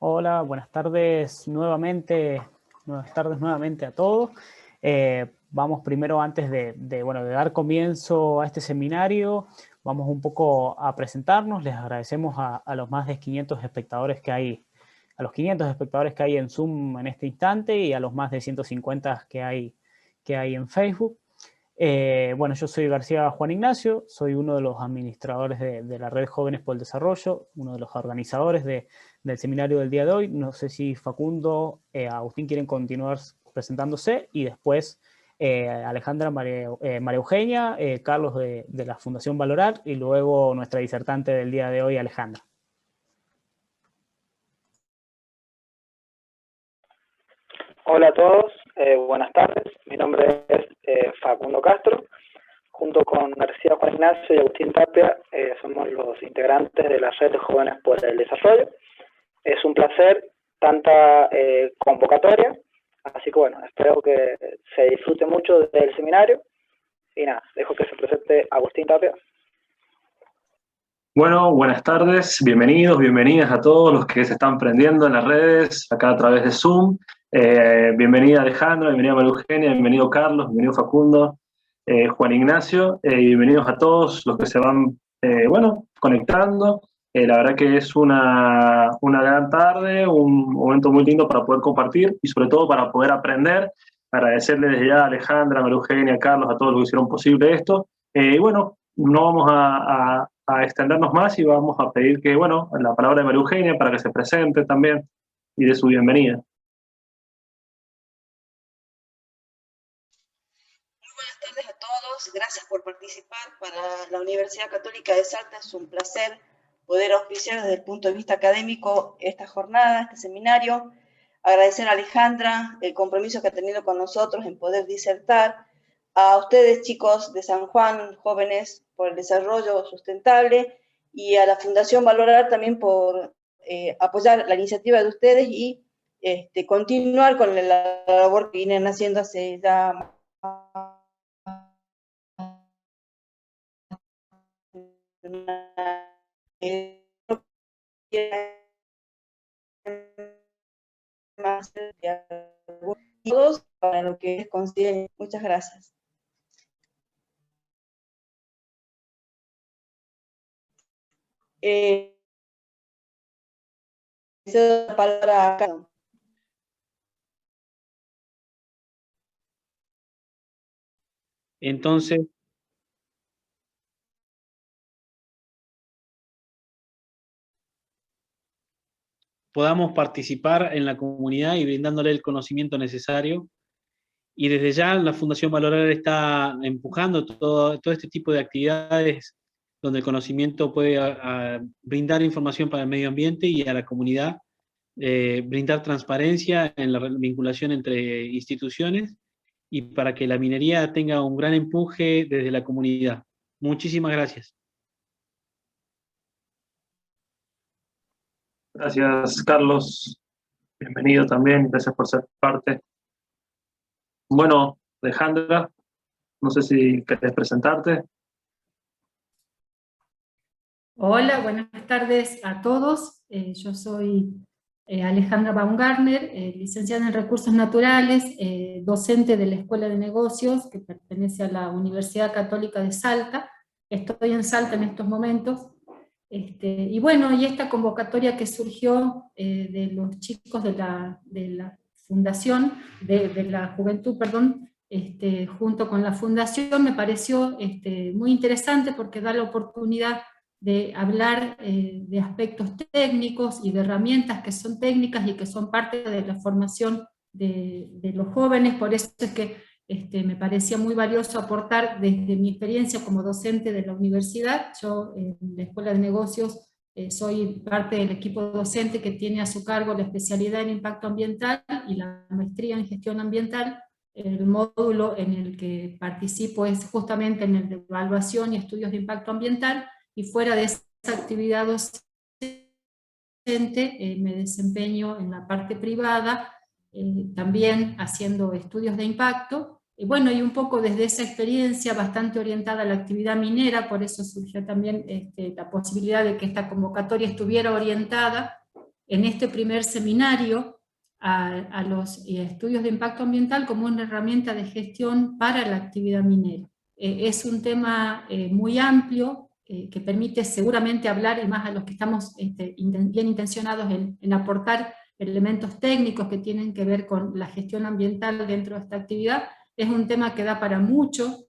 Hola, buenas tardes nuevamente a todos. Vamos primero, antes de dar comienzo a este seminario, vamos un poco a presentarnos. Les agradecemos a los más de 500 espectadores que hay, a los 500 espectadores que hay en Zoom en este instante y a los más de 150 que hay en Facebook. Yo soy García Juan Ignacio, soy uno de los administradores de la Red Jóvenes por el Desarrollo, uno de los organizadores del seminario del día de hoy. No sé si Facundo, Agustín quieren continuar presentándose y después Alejandra, María Eugenia, Carlos de la Fundación Valorar y luego nuestra disertante del día de hoy, Alejandra. Hola a todos, buenas tardes. Mi nombre es Facundo Castro. Junto con García Juan Ignacio y Agustín Tapia somos los integrantes de la Red de Jóvenes por el Desarrollo. Es un placer tanta convocatoria, así que bueno, espero que se disfrute mucho del seminario. Y nada, dejo que se presente Agustín Tapia. Bueno, buenas tardes, bienvenidos, bienvenidas a todos los que se están prendiendo en las redes, acá a través de Zoom. Bienvenida Alejandra, bienvenida María Eugenia, bienvenido Carlos, bienvenido Facundo, Juan Ignacio, y bienvenidos a todos los que se van conectando. La verdad que es una gran tarde, un momento muy lindo para poder compartir y sobre todo para poder aprender. Agradecerle desde ya a Alejandra, María Eugenia, Carlos, a todos los que hicieron posible esto. No vamos a extendernos más y vamos a pedir que, la palabra de María Eugenia para que se presente también y dé su bienvenida. Buenas tardes a todos, gracias por participar. Para la Universidad Católica de Salta es un placer poder auspiciar desde el punto de vista académico esta jornada, este seminario. Agradecer a Alejandra el compromiso que ha tenido con nosotros en poder disertar. A ustedes, chicos de San Juan, Jóvenes por el Desarrollo Sustentable, y a la Fundación Valorar también por apoyar la iniciativa de ustedes y continuar con la labor que vienen haciendo hace ya todos para lo que consideren. Muchas gracias. La palabra acá. Entonces, podamos participar en la comunidad y brindándole el conocimiento necesario. Y desde ya la Fundación Valorar está empujando todo este tipo de actividades donde el conocimiento puede brindar información para el medio ambiente y a la comunidad, brindar transparencia en la vinculación entre instituciones y para que la minería tenga un gran empuje desde la comunidad. Muchísimas gracias. Gracias, Carlos. Bienvenido también, gracias por ser parte. Bueno, Alejandra, no sé si querés presentarte. Hola, buenas tardes a todos. Yo soy Alejandra Baumgartner, licenciada en Recursos Naturales, docente de la Escuela de Negocios, que pertenece a la Universidad Católica de Salta. Estoy en Salta en estos momentos. Y esta convocatoria que surgió de los chicos de la fundación, de la juventud, perdón, junto con la fundación, me pareció muy interesante porque da la oportunidad de hablar de aspectos técnicos y de herramientas que son técnicas y que son parte de la formación de los jóvenes. Por eso es que me parecía muy valioso aportar desde mi experiencia como docente de la universidad. Yo en la Escuela de Negocios soy parte del equipo docente que tiene a su cargo la especialidad en impacto ambiental y la maestría en gestión ambiental. El módulo en el que participo es justamente en el de evaluación y estudios de impacto ambiental, y fuera de esa actividad docente me desempeño en la parte privada, también haciendo estudios de impacto, y un poco desde esa experiencia bastante orientada a la actividad minera. Por eso surgió también la posibilidad de que esta convocatoria estuviera orientada en este primer seminario a los estudios de impacto ambiental como una herramienta de gestión para la actividad minera. Es un tema muy amplio, que permite seguramente hablar, y más a los que estamos bien intencionados en aportar elementos técnicos que tienen que ver con la gestión ambiental dentro de esta actividad. Es un tema que da para mucho.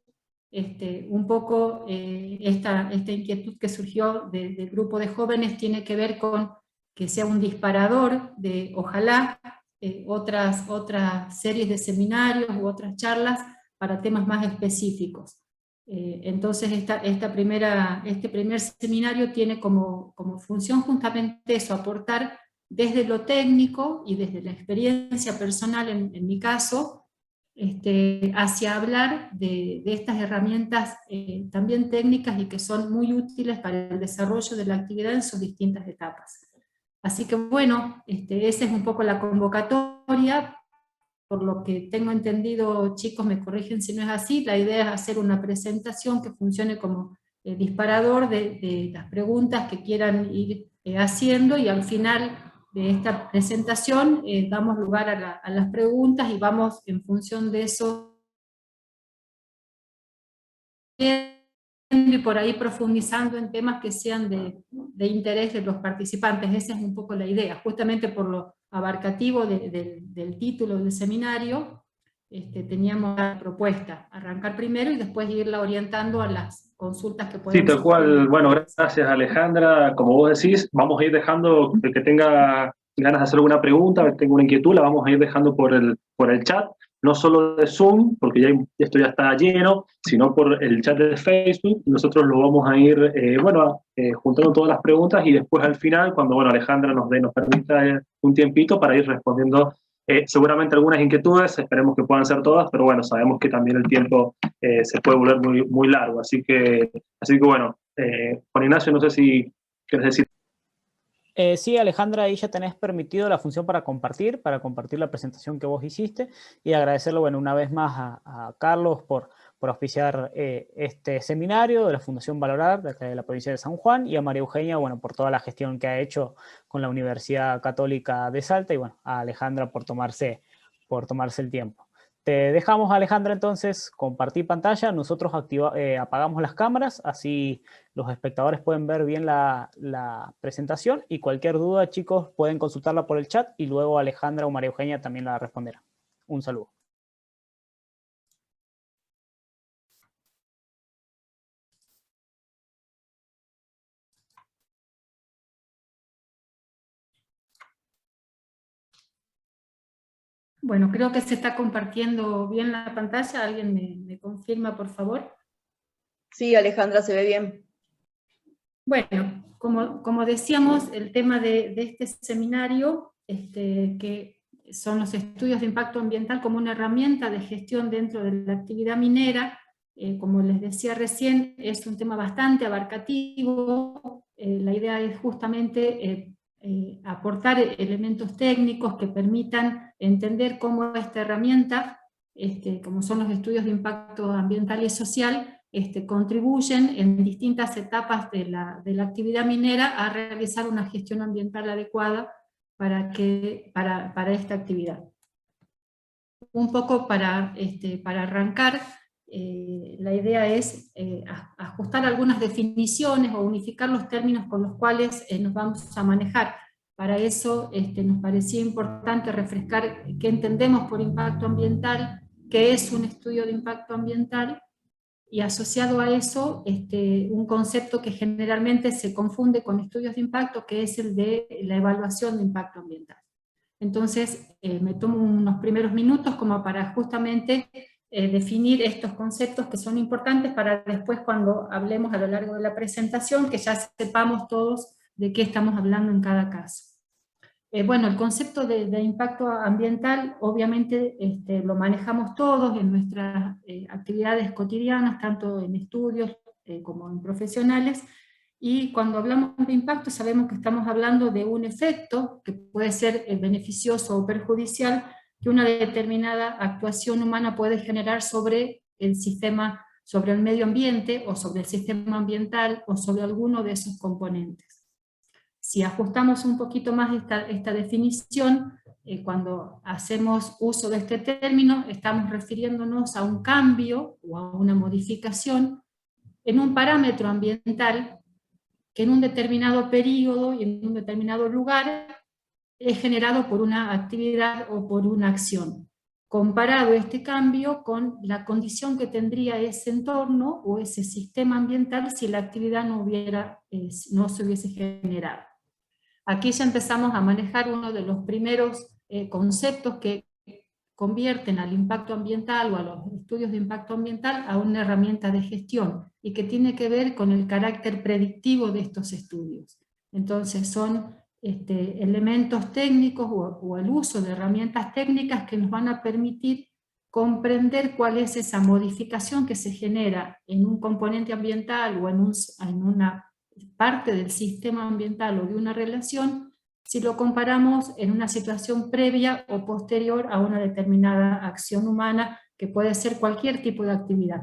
Un poco esta inquietud que surgió del grupo de jóvenes tiene que ver con que sea un disparador de, ojalá, otras series de seminarios u otras charlas para temas más específicos. Entonces este primer seminario tiene como función justamente eso, aportar desde lo técnico y desde la experiencia personal en mi caso, hacia hablar de estas herramientas también técnicas y que son muy útiles para el desarrollo de la actividad en sus distintas etapas. Así que bueno, esa es un poco la convocatoria. Por lo que tengo entendido, chicos, me corrigen si no es así, la idea es hacer una presentación que funcione como disparador de las preguntas que quieran ir haciendo, y al final de esta presentación damos lugar a las preguntas y vamos en función de eso y por ahí profundizando en temas que sean de interés de los participantes. Esa es un poco la idea, justamente por lo abarcativo del título del seminario. Teníamos la propuesta, arrancar primero y después irla orientando a las consultas que podemos. Sí, tal cual. Bueno, gracias Alejandra. Como vos decís, vamos a ir dejando, el que tenga ganas de hacer alguna pregunta, que tenga una inquietud, la vamos a ir dejando por el chat, no solo de Zoom, porque esto ya está lleno, sino por el chat de Facebook. Nosotros lo vamos a ir, juntando todas las preguntas, y después al final, cuando Alejandra nos permita un tiempito para ir respondiendo seguramente algunas inquietudes, esperemos que puedan ser todas, pero bueno, sabemos que también el tiempo se puede volver muy, muy largo, así que bueno, Juan Ignacio, no sé si quieres decir. Sí, Alejandra, ahí ya tenés permitido la función para compartir la presentación que vos hiciste, y agradecerle, una vez más a Carlos por auspiciar este seminario de la Fundación Valorar de la provincia de San Juan, y a María Eugenia, por toda la gestión que ha hecho con la Universidad Católica de Salta, y a Alejandra por tomarse el tiempo. Te dejamos, Alejandra, entonces compartir pantalla. Nosotros apagamos las cámaras, así los espectadores pueden ver bien la presentación, y cualquier duda, chicos, pueden consultarla por el chat y luego Alejandra o María Eugenia también la responderá. Un saludo. Bueno, creo que se está compartiendo bien la pantalla. ¿Alguien me confirma, por favor? Sí, Alejandra, se ve bien. Bueno, como decíamos, el tema de este seminario, que son los estudios de impacto ambiental como una herramienta de gestión dentro de la actividad minera, como les decía recién, es un tema bastante abarcativo. La idea es justamente aportar elementos técnicos que permitan entender cómo esta herramienta, como son los estudios de impacto ambiental y social, contribuyen en distintas etapas de la actividad minera a realizar una gestión ambiental adecuada para esta actividad. Un poco para arrancar, la idea es ajustar algunas definiciones o unificar los términos con los cuales nos vamos a manejar. Para eso nos parecía importante refrescar qué entendemos por impacto ambiental, qué es un estudio de impacto ambiental, y asociado a eso un concepto que generalmente se confunde con estudios de impacto, que es el de la evaluación de impacto ambiental. Entonces me tomo unos primeros minutos como para justamente definir estos conceptos que son importantes para después, cuando hablemos a lo largo de la presentación, que ya sepamos todos de qué estamos hablando en cada caso. Bueno, el concepto de impacto ambiental obviamente lo manejamos todos en nuestras actividades cotidianas, tanto en estudios como en profesionales, y cuando hablamos de impacto sabemos que estamos hablando de un efecto que puede ser beneficioso o perjudicial que una determinada actuación humana puede generar sobre el sistema, sobre el medio ambiente, o sobre el sistema ambiental, o sobre alguno de esos componentes. Si ajustamos un poquito más esta definición, cuando hacemos uso de este término, estamos refiriéndonos a un cambio o a una modificación en un parámetro ambiental que en un determinado periodo y en un determinado lugar es generado por una actividad o por una acción. Comparado este cambio con la condición que tendría ese entorno o ese sistema ambiental si la actividad no se hubiese generado. Aquí ya empezamos a manejar uno de los primeros conceptos que convierten al impacto ambiental o a los estudios de impacto ambiental a una herramienta de gestión y que tiene que ver con el carácter predictivo de estos estudios. Entonces son elementos técnicos o el uso de herramientas técnicas que nos van a permitir comprender cuál es esa modificación que se genera en un componente ambiental o en una parte del sistema ambiental o de una relación, si lo comparamos en una situación previa o posterior a una determinada acción humana, que puede ser cualquier tipo de actividad.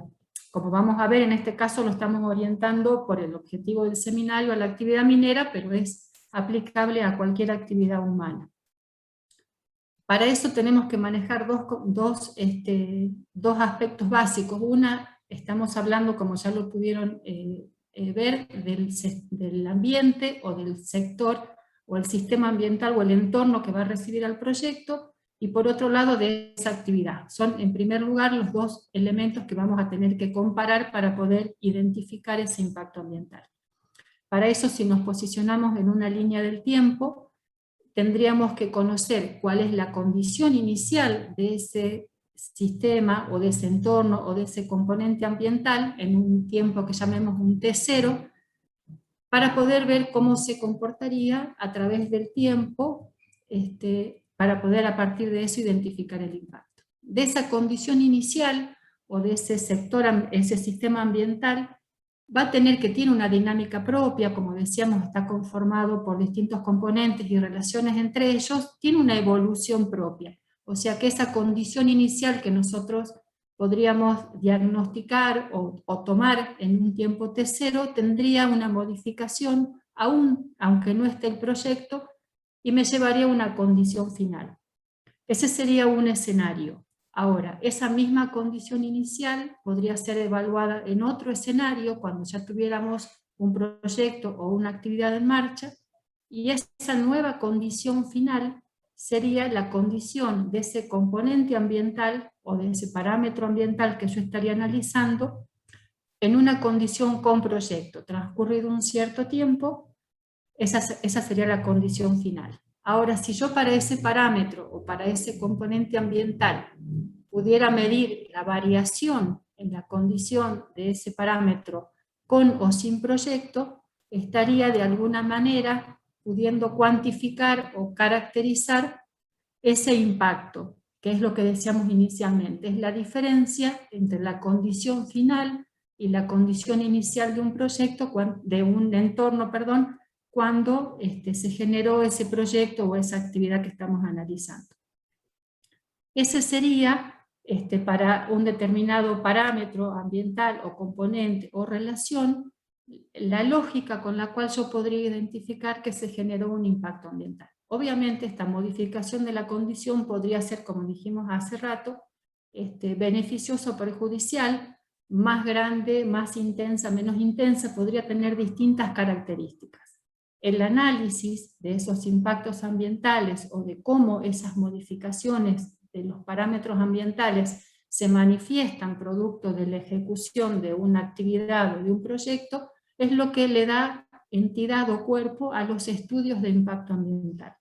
Como vamos a ver, en este caso lo estamos orientando por el objetivo del seminario a la actividad minera, pero es aplicable a cualquier actividad humana. Para eso tenemos que manejar dos aspectos básicos. Una, estamos hablando, como ya lo pudieron ver, del ambiente o del sector o el sistema ambiental o el entorno que va a recibir al proyecto, y por otro lado de esa actividad. Son en primer lugar los dos elementos que vamos a tener que comparar para poder identificar ese impacto ambiental. Para eso, si nos posicionamos en una línea del tiempo, tendríamos que conocer cuál es la condición inicial de ese sistema o de ese entorno o de ese componente ambiental en un tiempo que llamemos un T0, para poder ver cómo se comportaría a través del tiempo, para poder a partir de eso identificar el impacto. De esa condición inicial o de ese sector, ese sistema ambiental, va a tener que tiene una dinámica propia, como decíamos, está conformado por distintos componentes y relaciones entre ellos, tiene una evolución propia. O sea que esa condición inicial que nosotros podríamos diagnosticar o tomar en un tiempo T0, tendría una modificación, aunque no esté el proyecto, y me llevaría a una condición final. Ese sería un escenario. Ahora, esa misma condición inicial podría ser evaluada en otro escenario cuando ya tuviéramos un proyecto o una actividad en marcha, y esa nueva condición final sería la condición de ese componente ambiental o de ese parámetro ambiental que yo estaría analizando en una condición con proyecto. Transcurrido un cierto tiempo, esa sería la condición final. Ahora, si yo para ese parámetro o para ese componente ambiental pudiera medir la variación en la condición de ese parámetro con o sin proyecto, estaría de alguna manera pudiendo cuantificar o caracterizar ese impacto, que es lo que decíamos inicialmente, es la diferencia entre la condición final y la condición inicial de un proyecto, de un entorno, perdón, cuando se generó ese proyecto o esa actividad que estamos analizando. Ese sería, para un determinado parámetro ambiental o componente o relación, la lógica con la cual yo podría identificar que se generó un impacto ambiental. Obviamente esta modificación de la condición podría ser, como dijimos hace rato, beneficioso o perjudicial, más grande, más intensa, menos intensa, podría tener distintas características. El análisis de esos impactos ambientales o de cómo esas modificaciones de los parámetros ambientales se manifiestan producto de la ejecución de una actividad o de un proyecto, es lo que le da entidad o cuerpo a los estudios de impacto ambiental.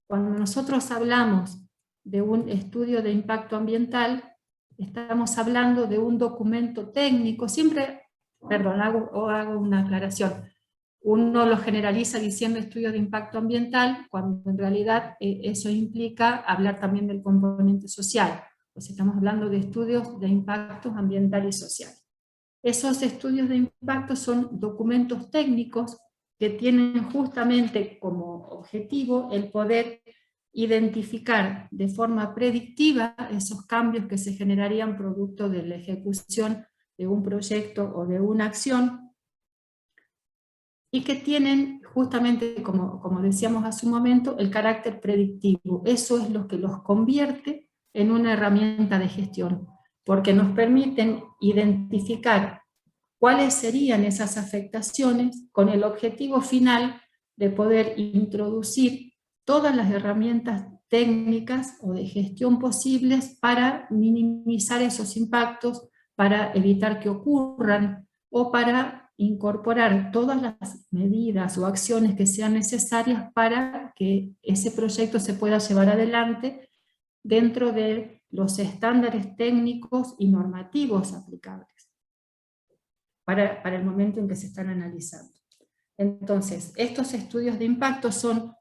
Cuando nosotros hablamos de un estudio de impacto ambiental, estamos hablando de un documento técnico, hago una aclaración. Uno lo generaliza diciendo estudio de impacto ambiental, cuando en realidad eso implica hablar también del componente social. Pues estamos hablando de estudios de impactos ambiental y social. Esos estudios de impacto son documentos técnicos que tienen justamente como objetivo el poder identificar de forma predictiva esos cambios que se generarían producto de la ejecución de un proyecto o de una acción, y que tienen justamente, como decíamos hace un momento, el carácter predictivo. Eso es lo que los convierte en una herramienta de gestión, porque nos permiten identificar cuáles serían esas afectaciones con el objetivo final de poder introducir todas las herramientas técnicas o de gestión posibles para minimizar esos impactos, para evitar que ocurran o para incorporar todas las medidas o acciones que sean necesarias para que ese proyecto se pueda llevar adelante dentro de los estándares técnicos y normativos aplicables para el momento en que se están analizando. Entonces, estos estudios de impacto son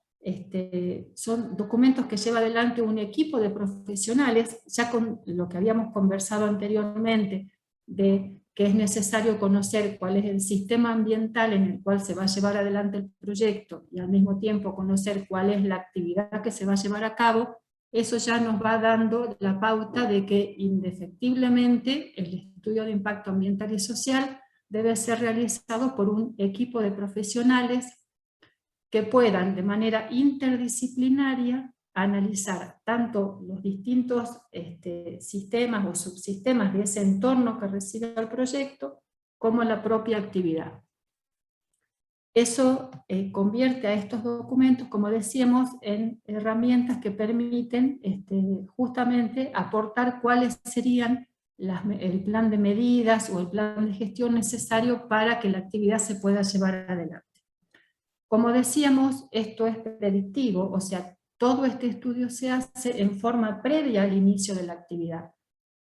documentos que lleva adelante un equipo de profesionales, ya con lo que habíamos conversado anteriormente, de que es necesario conocer cuál es el sistema ambiental en el cual se va a llevar adelante el proyecto, y al mismo tiempo conocer cuál es la actividad que se va a llevar a cabo. Eso ya nos va dando la pauta de que indefectiblemente el estudio de impacto ambiental y social debe ser realizado por un equipo de profesionales que puedan de manera interdisciplinaria analizar tanto los distintos sistemas o subsistemas de ese entorno que recibe el proyecto, como la propia actividad. Eso convierte a estos documentos, como decíamos, en herramientas que permiten justamente aportar cuáles serían el plan de medidas o el plan de gestión necesario para que la actividad se pueda llevar adelante. Como decíamos, esto es predictivo, o sea, todo este estudio se hace en forma previa al inicio de la actividad.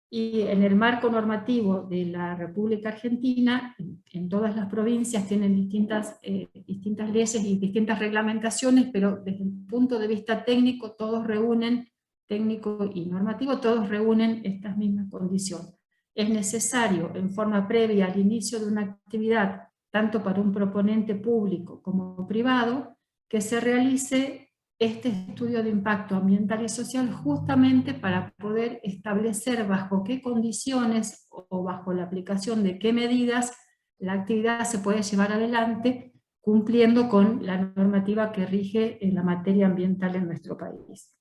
Y en el marco normativo de la República Argentina, en todas las provincias tienen distintas leyes y distintas reglamentaciones, pero desde el punto de vista técnico, técnico y normativo, todos reúnen estas mismas condiciones. Es necesario, en forma previa al inicio de una actividad, tanto para un proponente público como privado, que se realice este estudio de impacto ambiental y social justamente para poder establecer bajo qué condiciones o bajo la aplicación de qué medidas la actividad se puede llevar adelante cumpliendo con la normativa que rige en la materia ambiental en nuestro país.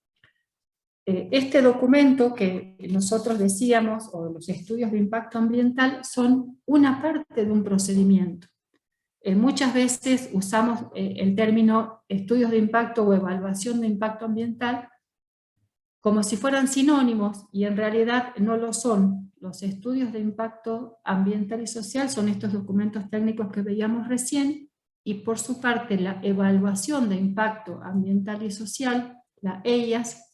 Este documento que nosotros decíamos, o los estudios de impacto ambiental, son una parte de un procedimiento. Muchas veces usamos el término estudios de impacto o evaluación de impacto ambiental como si fueran sinónimos, y en realidad no lo son. Los estudios de impacto ambiental y social son estos documentos técnicos que veíamos recién, y por su parte la evaluación de impacto ambiental y social, la EIAS,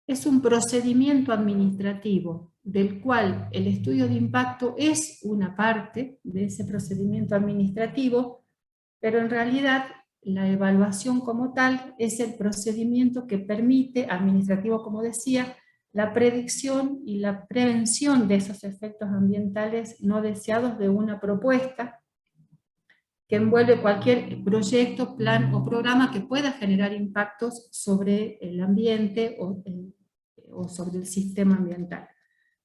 es un procedimiento administrativo del cual el estudio de impacto es una parte de ese procedimiento administrativo, pero en realidad la evaluación como tal es el procedimiento que permite, administrativo como decía, la predicción y la prevención de esos efectos ambientales no deseados de una propuesta que envuelve cualquier proyecto, plan o programa que pueda generar impactos sobre el ambiente o sobre el sistema ambiental.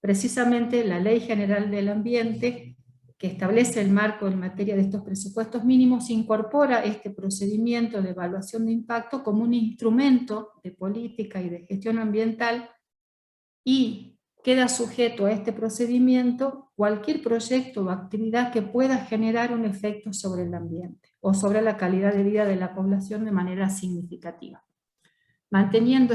Precisamente la Ley General del Ambiente, que establece el marco en materia de estos presupuestos mínimos, incorpora este procedimiento de evaluación de impacto como un instrumento de política y de gestión ambiental, y queda sujeto a este procedimiento cualquier proyecto o actividad que pueda generar un efecto sobre el ambiente o sobre la calidad de vida de la población de manera significativa. Manteniendo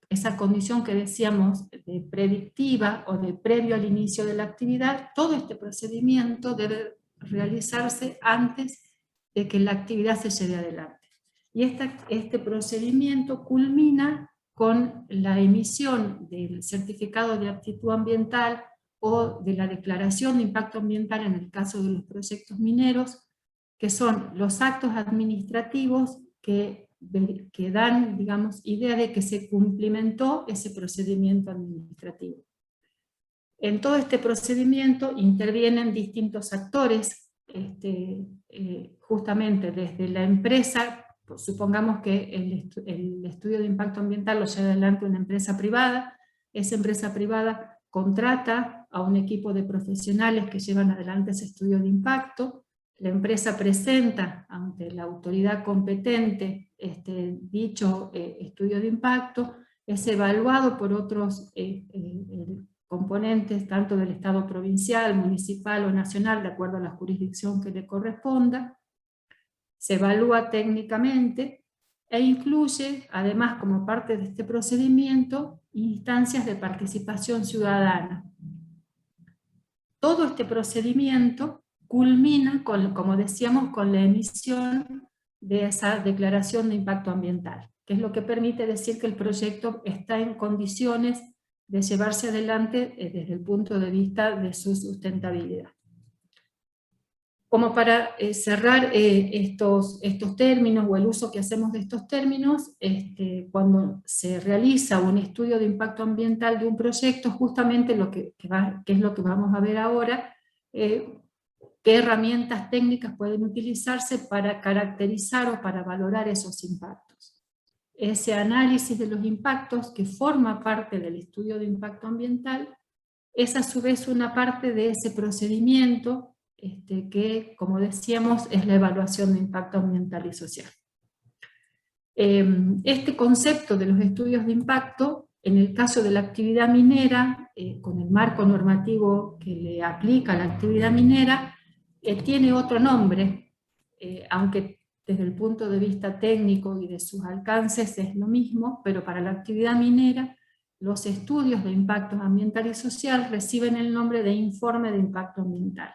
esa condición que decíamos de predictiva o de previo al inicio de la actividad, todo este procedimiento debe realizarse antes de que la actividad se lleve adelante. Y este procedimiento culmina con la emisión del certificado de aptitud ambiental o de la declaración de impacto ambiental en el caso de los proyectos mineros, que son los actos administrativos que dan, digamos, idea de que se cumplimentó ese procedimiento administrativo. En todo este procedimiento intervienen distintos actores, justamente desde la empresa. Supongamos que el estudio de impacto ambiental lo lleva adelante una empresa privada. Esa empresa privada contrata a un equipo de profesionales que llevan adelante ese estudio de impacto. la empresa presenta ante la autoridad competente dicho estudio de impacto, es evaluado por otros componentes, tanto del Estado provincial, municipal o nacional, de acuerdo a la jurisdicción que le corresponda, se evalúa técnicamente, e incluye, además, como parte de este procedimiento, instancias de participación ciudadana. Todo este procedimiento culmina, como decíamos, con la emisión de esa declaración de impacto ambiental, que es lo que permite decir que el proyecto está en condiciones de llevarse adelante desde el punto de vista de su sustentabilidad. Como para cerrar estos términos, o el uso que hacemos de estos términos, cuando se realiza un estudio de impacto ambiental de un proyecto, justamente que es lo que vamos a ver ahora, qué herramientas técnicas pueden utilizarse para caracterizar o para valorar esos impactos. Ese análisis de los impactos, que forma parte del estudio de impacto ambiental, es a su vez una parte de ese procedimiento que, como decíamos, es la evaluación de impacto ambiental y social. Este concepto de los estudios de impacto, en el caso de la actividad minera, con el marco normativo que le aplica a la actividad minera, tiene otro nombre, aunque desde el punto de vista técnico y de sus alcances es lo mismo, pero para la actividad minera, los estudios de impacto ambiental y social reciben el nombre de informe de impacto ambiental.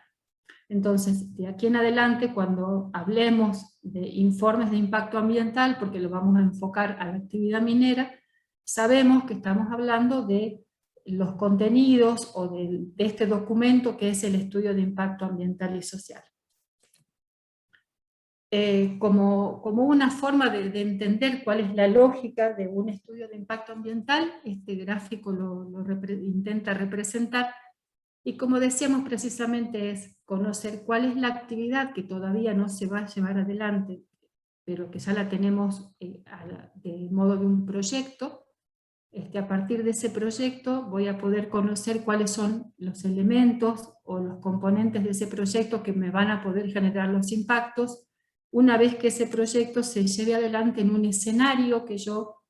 Entonces, de aquí en adelante, cuando hablemos de informes de impacto ambiental, porque lo vamos a enfocar a la actividad minera, sabemos que estamos hablando de los contenidos o de este documento que es el estudio de impacto ambiental y social. Como una forma de entender cuál es la lógica de un estudio de impacto ambiental, este gráfico lo intenta representar. Y como decíamos, precisamente es conocer cuál es la actividad que todavía no se va a llevar adelante, pero que ya la tenemos de modo de un proyecto. A partir de ese proyecto voy a poder conocer cuáles son los elementos o los componentes de ese proyecto que me van a poder generar los impactos, una vez que ese proyecto se lleve adelante en un escenario que yo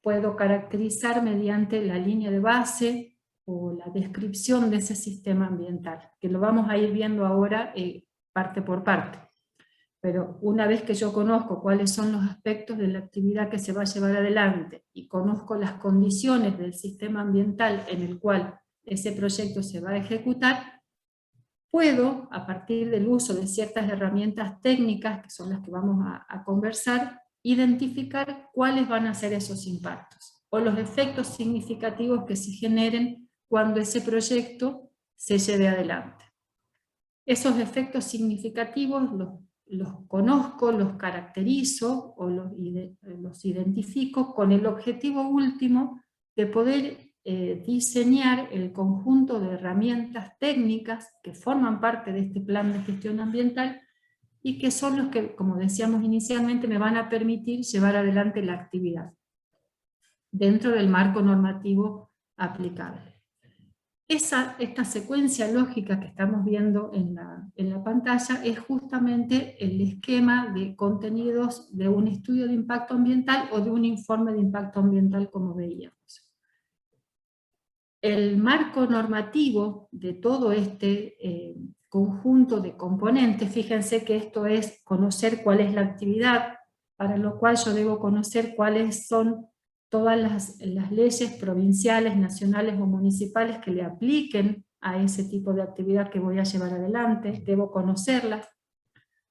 puedo caracterizar mediante la línea de base, o la descripción de ese sistema ambiental, que lo vamos a ir viendo ahora parte por parte. Pero una vez que yo conozco cuáles son los aspectos de la actividad que se va a llevar adelante, y conozco las condiciones del sistema ambiental en el cual ese proyecto se va a ejecutar, puedo, a partir del uso de ciertas herramientas técnicas, que son las que vamos a conversar, identificar cuáles van a ser esos impactos, o los efectos significativos que se generen cuando ese proyecto se lleve adelante. Esos efectos significativos los conozco, los caracterizo o los identifico con el objetivo último de poder diseñar el conjunto de herramientas técnicas que forman parte de este plan de gestión ambiental y que son los que, como decíamos inicialmente, me van a permitir llevar adelante la actividad dentro del marco normativo aplicable. Esta secuencia lógica que estamos viendo en la pantalla es justamente el esquema de contenidos de un estudio de impacto ambiental o de un informe de impacto ambiental, como veíamos. El marco normativo de todo este conjunto de componentes, fíjense que esto es conocer cuál es la actividad, para lo cual yo debo conocer cuáles son todas las leyes provinciales, nacionales o municipales que le apliquen a ese tipo de actividad que voy a llevar adelante, debo conocerlas.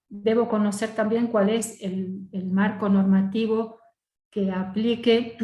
Debo conocer también cuál es el marco normativo que aplique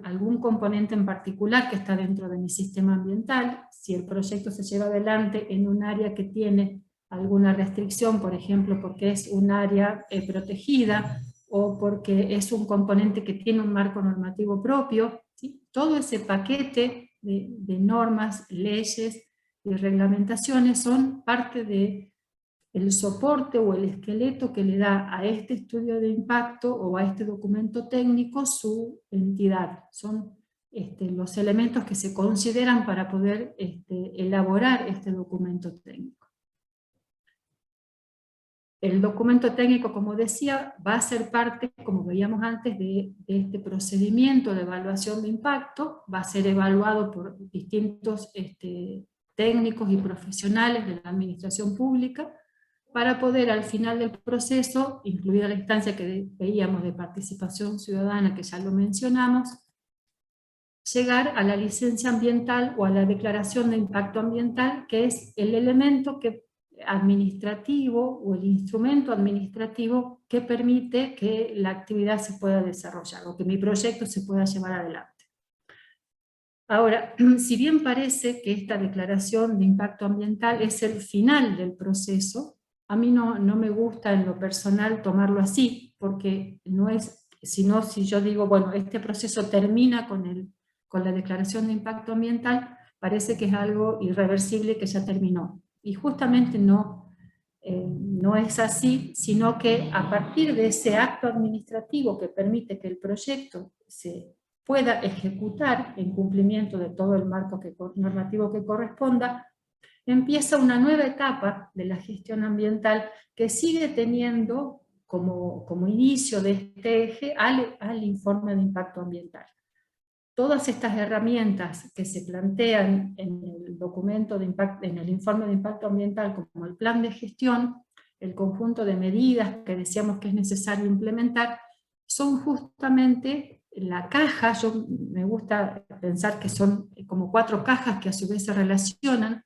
algún componente en particular que está dentro de mi sistema ambiental. Si el proyecto se lleva adelante en un área que tiene alguna restricción, por ejemplo, porque es un área protegida, o porque es un componente que tiene un marco normativo propio, ¿sí? Todo ese paquete de normas, leyes y reglamentaciones son parte del soporte o el esqueleto que le da a este estudio de impacto o a este documento técnico su entidad. Son los elementos que se consideran para poder elaborar este documento técnico. el documento técnico, como decía, va a ser parte, como veíamos antes, de este procedimiento de evaluación de impacto. Va a ser evaluado por distintos técnicos y profesionales de la administración pública, para poder al final del proceso, incluida la instancia que veíamos de participación ciudadana, que ya lo mencionamos, llegar a la licencia ambiental o a la declaración de impacto ambiental, que es el elemento administrativo o el instrumento administrativo que permite que la actividad se pueda desarrollar o que mi proyecto se pueda llevar adelante. Ahora, si bien parece que esta declaración de impacto ambiental es el final del proceso, a mí no me gusta en lo personal tomarlo así, porque no es, sino si yo digo, bueno, este proceso termina con la declaración de impacto ambiental, parece que es algo irreversible que ya terminó. Y justamente no es así, sino que a partir de ese acto administrativo que permite que el proyecto se pueda ejecutar en cumplimiento de todo el marco normativo que corresponda, empieza una nueva etapa de la gestión ambiental que sigue teniendo como inicio de este eje al informe de impacto ambiental. Todas estas herramientas que se plantean en el documento de impacto, en el informe de impacto ambiental, como el plan de gestión, el conjunto de medidas que decíamos que es necesario implementar, son justamente la caja. Me gusta pensar que son como 4 cajas que a su vez se relacionan.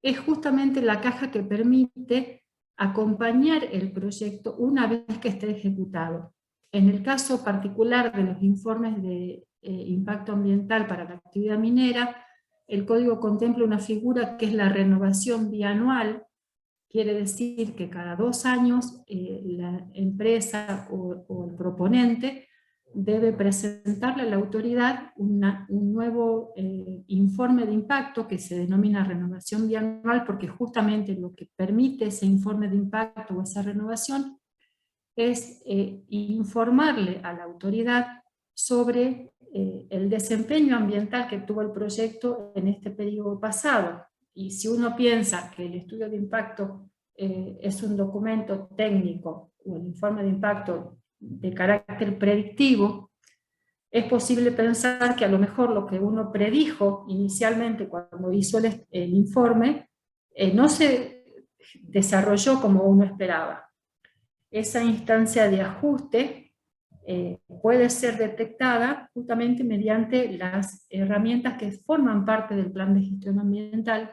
Es justamente la caja que permite acompañar el proyecto una vez que esté ejecutado. En el caso particular de los informes de impacto ambiental para la actividad minera, el código contempla una figura que es la renovación bianual. Quiere decir que cada 2 años la empresa o el proponente debe presentarle a la autoridad un nuevo informe de impacto que se denomina renovación bianual, porque justamente lo que permite ese informe de impacto o esa renovación es informarle a la autoridad sobre el desempeño ambiental que tuvo el proyecto en este periodo pasado. Y si uno piensa que el estudio de impacto es un documento técnico o el informe de impacto de carácter predictivo, es posible pensar que a lo mejor lo que uno predijo inicialmente cuando hizo el informe no se desarrolló como uno esperaba. Esa instancia de ajuste puede ser detectada justamente mediante las herramientas que forman parte del plan de gestión ambiental,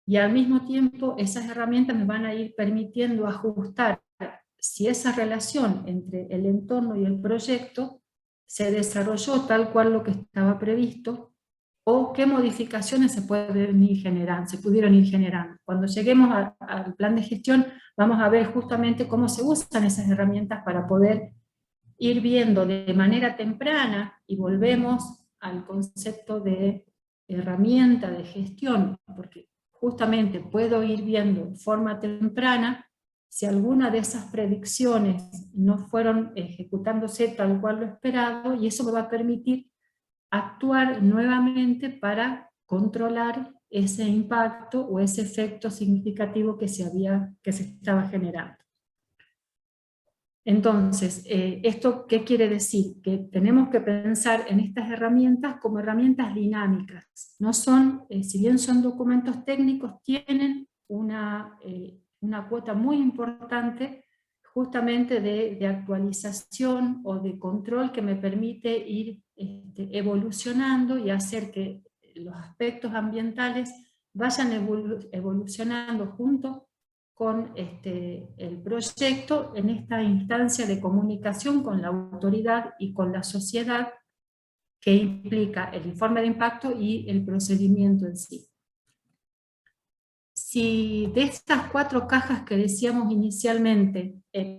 y al mismo tiempo esas herramientas me van a ir permitiendo ajustar si esa relación entre el entorno y el proyecto se desarrolló tal cual lo que estaba previsto, o qué modificaciones se pudieron ir generando. Cuando lleguemos al plan de gestión, vamos a ver justamente cómo se usan esas herramientas para poder ir viendo de manera temprana, y volvemos al concepto de herramienta de gestión, porque justamente puedo ir viendo de forma temprana si alguna de esas predicciones no fueron ejecutándose tal cual lo esperado, y eso me va a permitir actuar nuevamente para controlar ese impacto o ese efecto significativo que se estaba generando. Entonces, ¿esto qué quiere decir? Que tenemos que pensar en estas herramientas como herramientas dinámicas. No son, si bien son documentos técnicos, tienen una cuota muy importante justamente de actualización o de control que me permite ir evolucionando y hacer que los aspectos ambientales vayan evolucionando junto con el proyecto en esta instancia de comunicación con la autoridad y con la sociedad que implica el informe de impacto y el procedimiento en sí. Si de estas 4 cajas que decíamos inicialmente,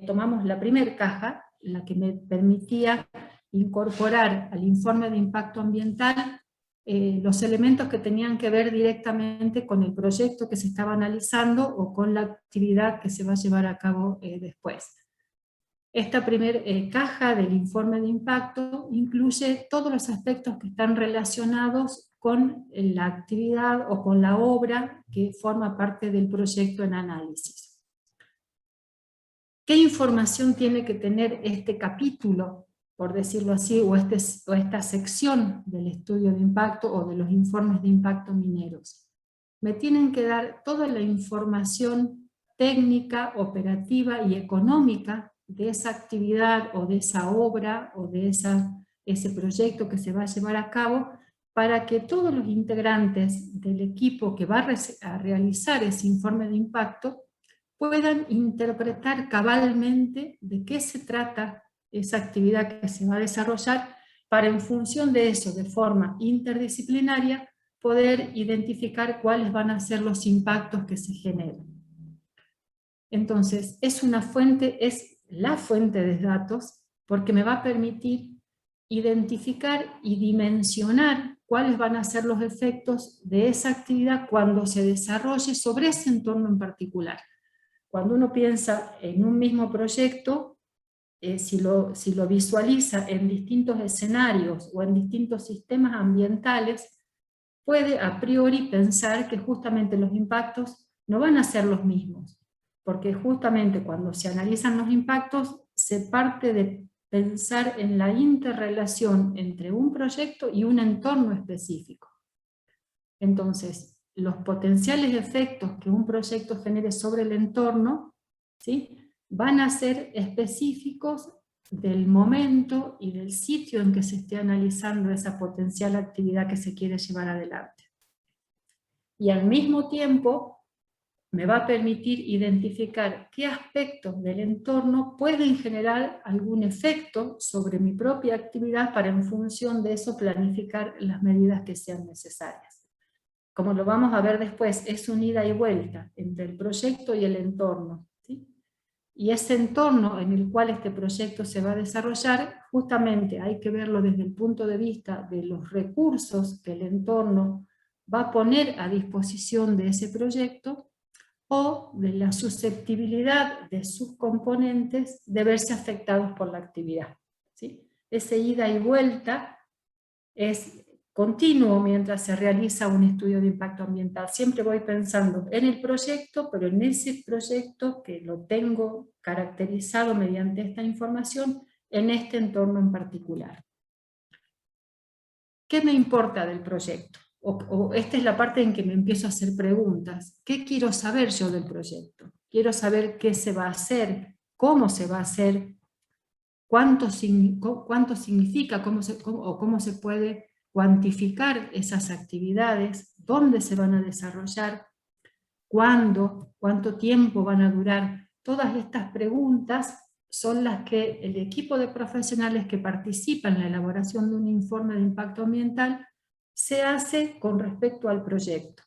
tomamos la primera caja, la que me permitía incorporar al informe de impacto ambiental los elementos que tenían que ver directamente con el proyecto que se estaba analizando o con la actividad que se va a llevar a cabo después. Esta primera caja del informe de impacto incluye todos los aspectos que están relacionados con la actividad o con la obra que forma parte del proyecto en análisis. ¿Qué información tiene que tener este capítulo, por decirlo así, o esta sección del estudio de impacto o de los informes de impacto mineros? Me tienen que dar toda la información técnica, operativa y económica de esa actividad o de esa obra o de ese proyecto que se va a llevar a cabo, para que todos los integrantes del equipo que va a realizar ese informe de impacto puedan interpretar cabalmente de qué se trata esa actividad que se va a desarrollar, para en función de eso, de forma interdisciplinaria, poder identificar cuáles van a ser los impactos que se generan. Entonces, es la fuente de datos, porque me va a permitir identificar y dimensionar cuáles van a ser los efectos de esa actividad cuando se desarrolle sobre ese entorno en particular. Cuando uno piensa en un mismo proyecto, si lo visualiza en distintos escenarios o en distintos sistemas ambientales, puede a priori pensar que justamente los impactos no van a ser los mismos, porque justamente cuando se analizan los impactos se parte de pensar en la interrelación entre un proyecto y un entorno específico. Entonces, los potenciales efectos que un proyecto genere sobre el entorno, ¿sí?, van a ser específicos del momento y del sitio en que se esté analizando esa potencial actividad que se quiere llevar adelante. Y al mismo tiempo me va a permitir identificar qué aspectos del entorno pueden generar algún efecto sobre mi propia actividad, para en función de eso planificar las medidas que sean necesarias. Como lo vamos a ver después, es un ida y vuelta entre el proyecto y el entorno, ¿sí? Y ese entorno en el cual este proyecto se va a desarrollar, justamente hay que verlo desde el punto de vista de los recursos que el entorno va a poner a disposición de ese proyecto, o de la susceptibilidad de sus componentes de verse afectados por la actividad, ¿sí? Ese ida y vuelta es continuo mientras se realiza un estudio de impacto ambiental. Siempre voy pensando en el proyecto, pero en ese proyecto que lo tengo caracterizado mediante esta información, en este entorno en particular. ¿Qué me importa del proyecto? O esta es la parte en que me empiezo a hacer preguntas. ¿Qué quiero saber yo del proyecto? Quiero saber qué se va a hacer, cómo se va a hacer, cuánto significa, cómo se puede cuantificar esas actividades, dónde se van a desarrollar, cuándo, cuánto tiempo van a durar. Todas estas preguntas son las que el equipo de profesionales que participa en la elaboración de un informe de impacto ambiental se hace con respecto al proyecto.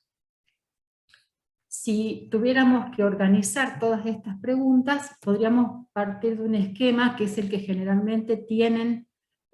Si tuviéramos que organizar todas estas preguntas, podríamos partir de un esquema que es el que generalmente tienen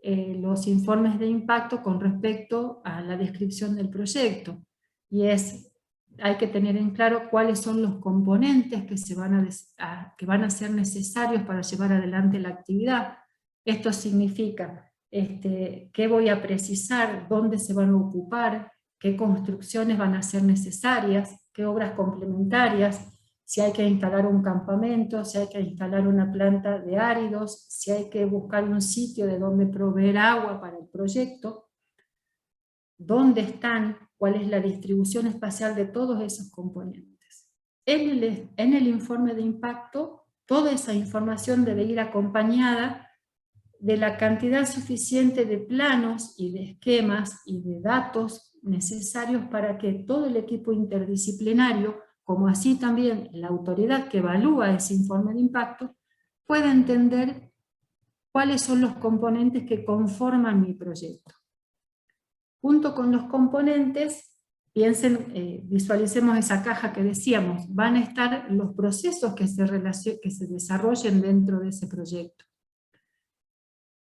los informes de impacto con respecto a la descripción del proyecto. Y hay que tener en claro cuáles son los componentes que van a ser necesarios para llevar adelante la actividad. Esto significa qué voy a precisar, dónde se van a ocupar, qué construcciones van a ser necesarias, qué obras complementarias, si hay que instalar un campamento, si hay que instalar una planta de áridos, si hay que buscar un sitio de donde proveer agua para el proyecto, dónde están, cuál es la distribución espacial de todos esos componentes. En el informe de impacto, toda esa información debe ir acompañada de la cantidad suficiente de planos y de esquemas y de datos necesarios para que todo el equipo interdisciplinario, como así también la autoridad que evalúa ese informe de impacto, pueda entender cuáles son los componentes que conforman mi proyecto. Junto con los componentes, visualicemos esa caja que decíamos, van a estar los procesos que se desarrollen dentro de ese proyecto.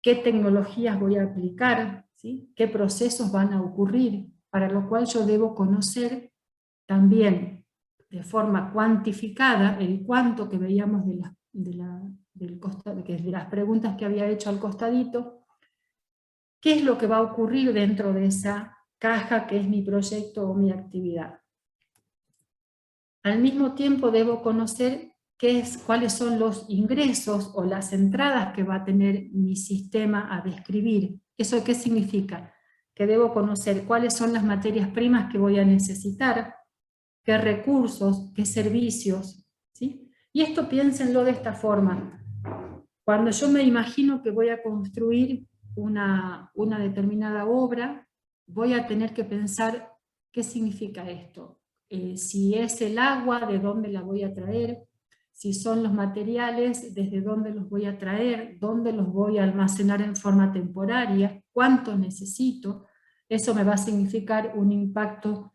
¿Qué tecnologías voy a aplicar? ¿Sí? ¿Qué procesos van a ocurrir? Para lo cual yo debo conocer también de forma cuantificada el cuánto que veíamos de las preguntas que había hecho al costadito, qué es lo que va a ocurrir dentro de esa caja que es mi proyecto o mi actividad. Al mismo tiempo debo conocer cuáles son los ingresos o las entradas que va a tener mi sistema a describir. ¿Eso qué significa? Que debo conocer cuáles son las materias primas que voy a necesitar, qué recursos, qué servicios, ¿sí? Y esto piénsenlo de esta forma. Cuando yo me imagino que voy a construir una determinada obra, voy a tener que pensar qué significa esto. Si es el agua, ¿de dónde la voy a traer? Si son los materiales, ¿desde dónde los voy a traer? ¿Dónde los voy a almacenar en forma temporaria? ¿Cuánto necesito? Eso me va a significar un impacto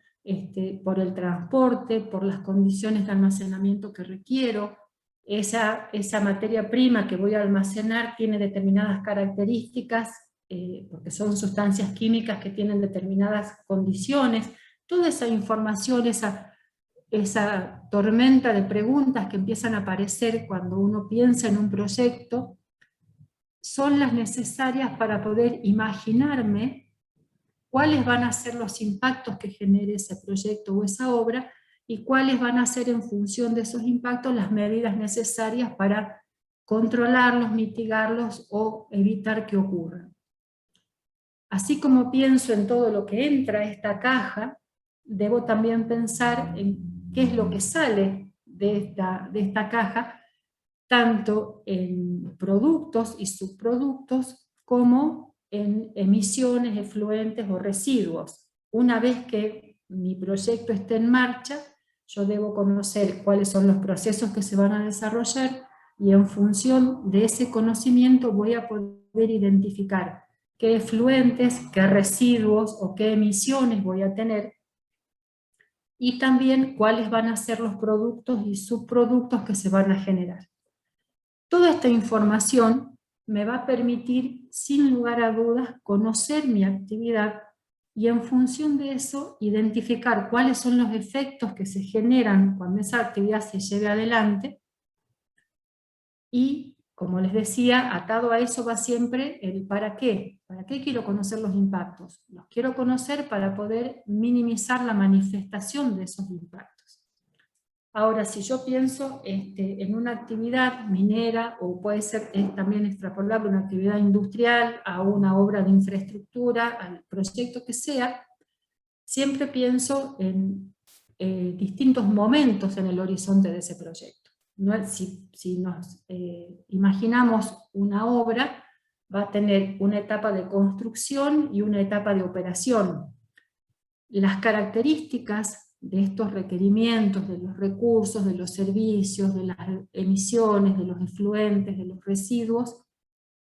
por el transporte, por las condiciones de almacenamiento que requiero. Esa materia prima que voy a almacenar tiene determinadas características, porque son sustancias químicas que tienen determinadas condiciones. Toda esa información, esa tormenta de preguntas que empiezan a aparecer cuando uno piensa en un proyecto, son las necesarias para poder imaginarme cuáles van a ser los impactos que genere ese proyecto o esa obra, y cuáles van a ser en función de esos impactos las medidas necesarias para controlarlos, mitigarlos o evitar que ocurran. Así como pienso en todo lo que entra a esta caja, debo también pensar en qué es lo que sale de esta caja, tanto en productos y subproductos como en emisiones, efluentes o residuos. Una vez que mi proyecto esté en marcha, yo debo conocer cuáles son los procesos que se van a desarrollar, y en función de ese conocimiento voy a poder identificar qué efluentes, qué residuos o qué emisiones voy a tener, y también cuáles van a ser los productos y subproductos que se van a generar. Toda esta información me va a permitir, sin lugar a dudas, conocer mi actividad, y en función de eso identificar cuáles son los efectos que se generan cuando esa actividad se lleve adelante. Y, como les decía, atado a eso va siempre el para qué. ¿Para qué quiero conocer los impactos? Los quiero conocer para poder minimizar la manifestación de esos impactos. Ahora, si yo pienso en una actividad minera, o puede ser también extrapolable una actividad industrial, a una obra de infraestructura, al proyecto que sea, siempre pienso en distintos momentos en el horizonte de ese proyecto. Si nos imaginamos una obra, va a tener una etapa de construcción y una etapa de operación. Las características de estos requerimientos, de los recursos, de los servicios, de las emisiones, de los efluentes, de los residuos,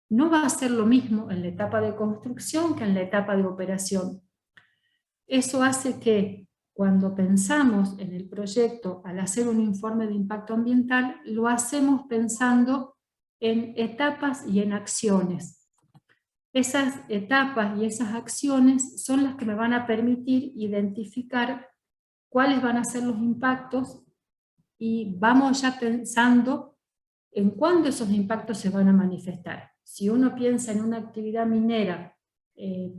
no va a ser lo mismo en la etapa de construcción que en la etapa de operación. Eso hace que cuando pensamos en el proyecto, al hacer un informe de impacto ambiental, lo hacemos pensando en etapas y en acciones. Esas etapas y esas acciones son las que me van a permitir identificar cuáles van a ser los impactos, y vamos ya pensando en cuándo esos impactos se van a manifestar. Si uno piensa en una actividad minera,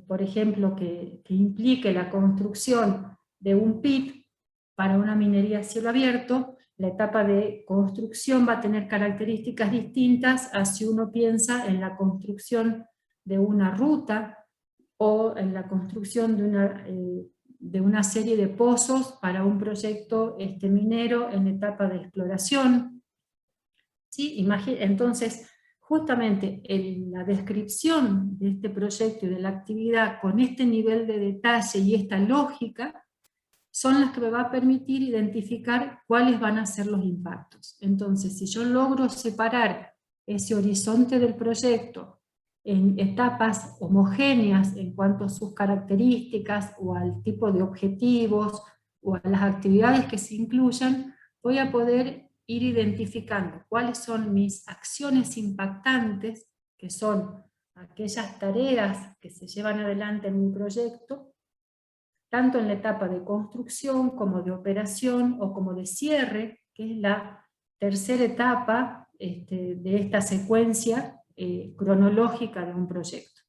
por ejemplo, que implique la construcción de un pit para una minería a cielo abierto, la etapa de construcción va a tener características distintas a si uno piensa en la construcción de una ruta, o en la construcción de una serie de pozos para un proyecto minero en etapa de exploración. ¿Sí? Entonces, justamente la descripción de este proyecto y de la actividad con este nivel de detalle y esta lógica son las que me va a permitir identificar cuáles van a ser los impactos. Entonces, si yo logro separar ese horizonte del proyecto en etapas homogéneas en cuanto a sus características o al tipo de objetivos o a las actividades que se incluyan, voy a poder ir identificando cuáles son mis acciones impactantes, que son aquellas tareas que se llevan adelante en mi proyecto, tanto en la etapa de construcción como de operación o como de cierre, que es la tercera etapa de esta secuencia cronológica de un proyecto.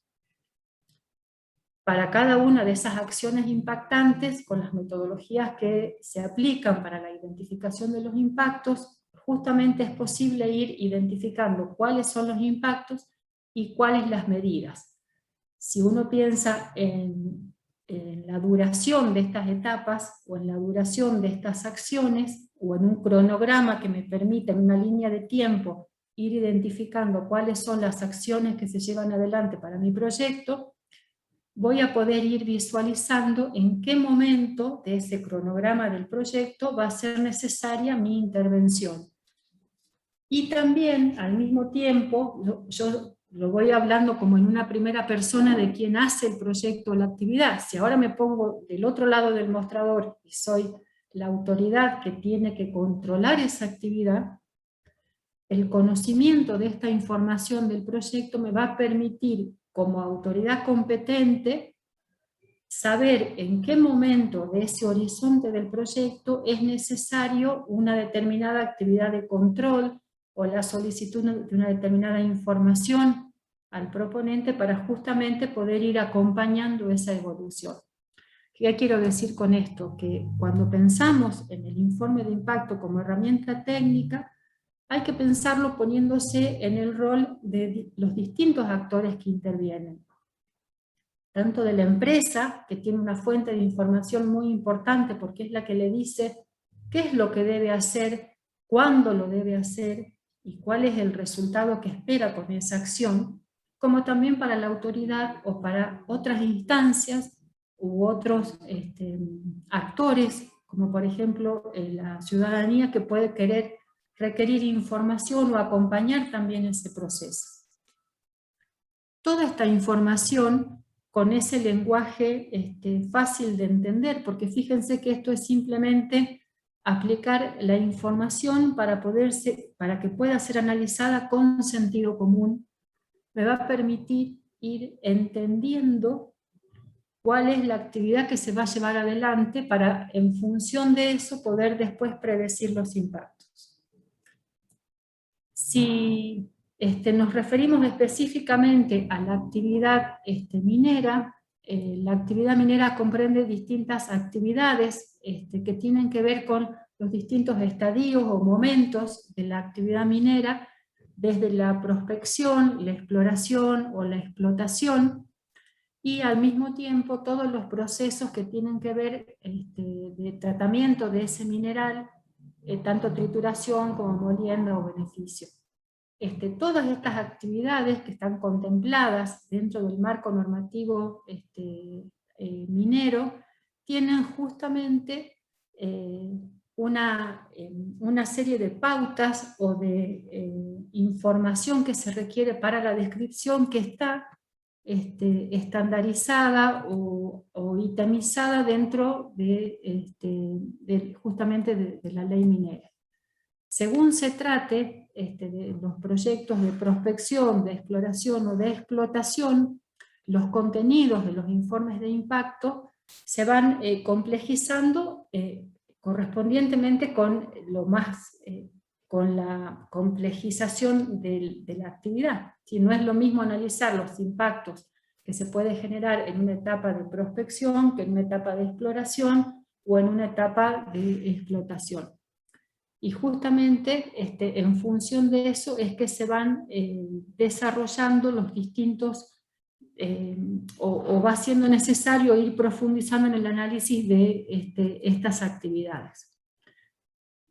Para cada una de esas acciones impactantes, con las metodologías que se aplican para la identificación de los impactos, justamente es posible ir identificando cuáles son los impactos y cuáles las medidas. Si uno piensa en la duración de estas etapas, o en la duración de estas acciones, o en un cronograma que me permita en una línea de tiempo ir identificando cuáles son las acciones que se llevan adelante para mi proyecto, voy a poder ir visualizando en qué momento de ese cronograma del proyecto va a ser necesaria mi intervención. Y también, al mismo tiempo, yo lo voy hablando como en una primera persona de quien hace el proyecto o la actividad. Si ahora me pongo del otro lado del mostrador y soy la autoridad que tiene que controlar esa actividad, el conocimiento de esta información del proyecto me va a permitir, como autoridad competente, saber en qué momento de ese horizonte del proyecto es necesario una determinada actividad de control o la solicitud de una determinada información al proponente para justamente poder ir acompañando esa evolución. ¿Qué quiero decir con esto? Que cuando pensamos en el informe de impacto como herramienta técnica, hay que pensarlo poniéndose en el rol de los distintos actores que intervienen. Tanto de la empresa, que tiene una fuente de información muy importante porque es la que le dice qué es lo que debe hacer, cuándo lo debe hacer y cuál es el resultado que espera con esa acción, como también para la autoridad o para otras instancias u otros actores, como por ejemplo la ciudadanía que puede requerir información o acompañar también ese proceso. Toda esta información con ese lenguaje fácil de entender, porque fíjense que esto es simplemente aplicar la información para que pueda ser analizada con sentido común, me va a permitir ir entendiendo cuál es la actividad que se va a llevar adelante para, en función de eso, poder después predecir los impactos. Si nos referimos específicamente a la actividad minera, la actividad minera comprende distintas actividades que tienen que ver con los distintos estadios o momentos de la actividad minera, desde la prospección, la exploración o la explotación, y al mismo tiempo todos los procesos que tienen que ver de tratamiento de ese mineral, tanto trituración como molienda o beneficio. Todas estas actividades que están contempladas dentro del marco normativo minero tienen justamente una serie de pautas o de información que se requiere para la descripción que está estandarizada o itemizada dentro justamente de la ley minera. Según se trate de los proyectos de prospección, de exploración o de explotación, los contenidos de los informes de impacto se van complejizando correspondientemente con la complejización de la actividad. Si no es lo mismo analizar los impactos que se puede generar en una etapa de prospección que en una etapa de exploración o en una etapa de explotación. Y justamente en función de eso es que se van desarrollando los distintos, o va siendo necesario ir profundizando en el análisis de estas actividades.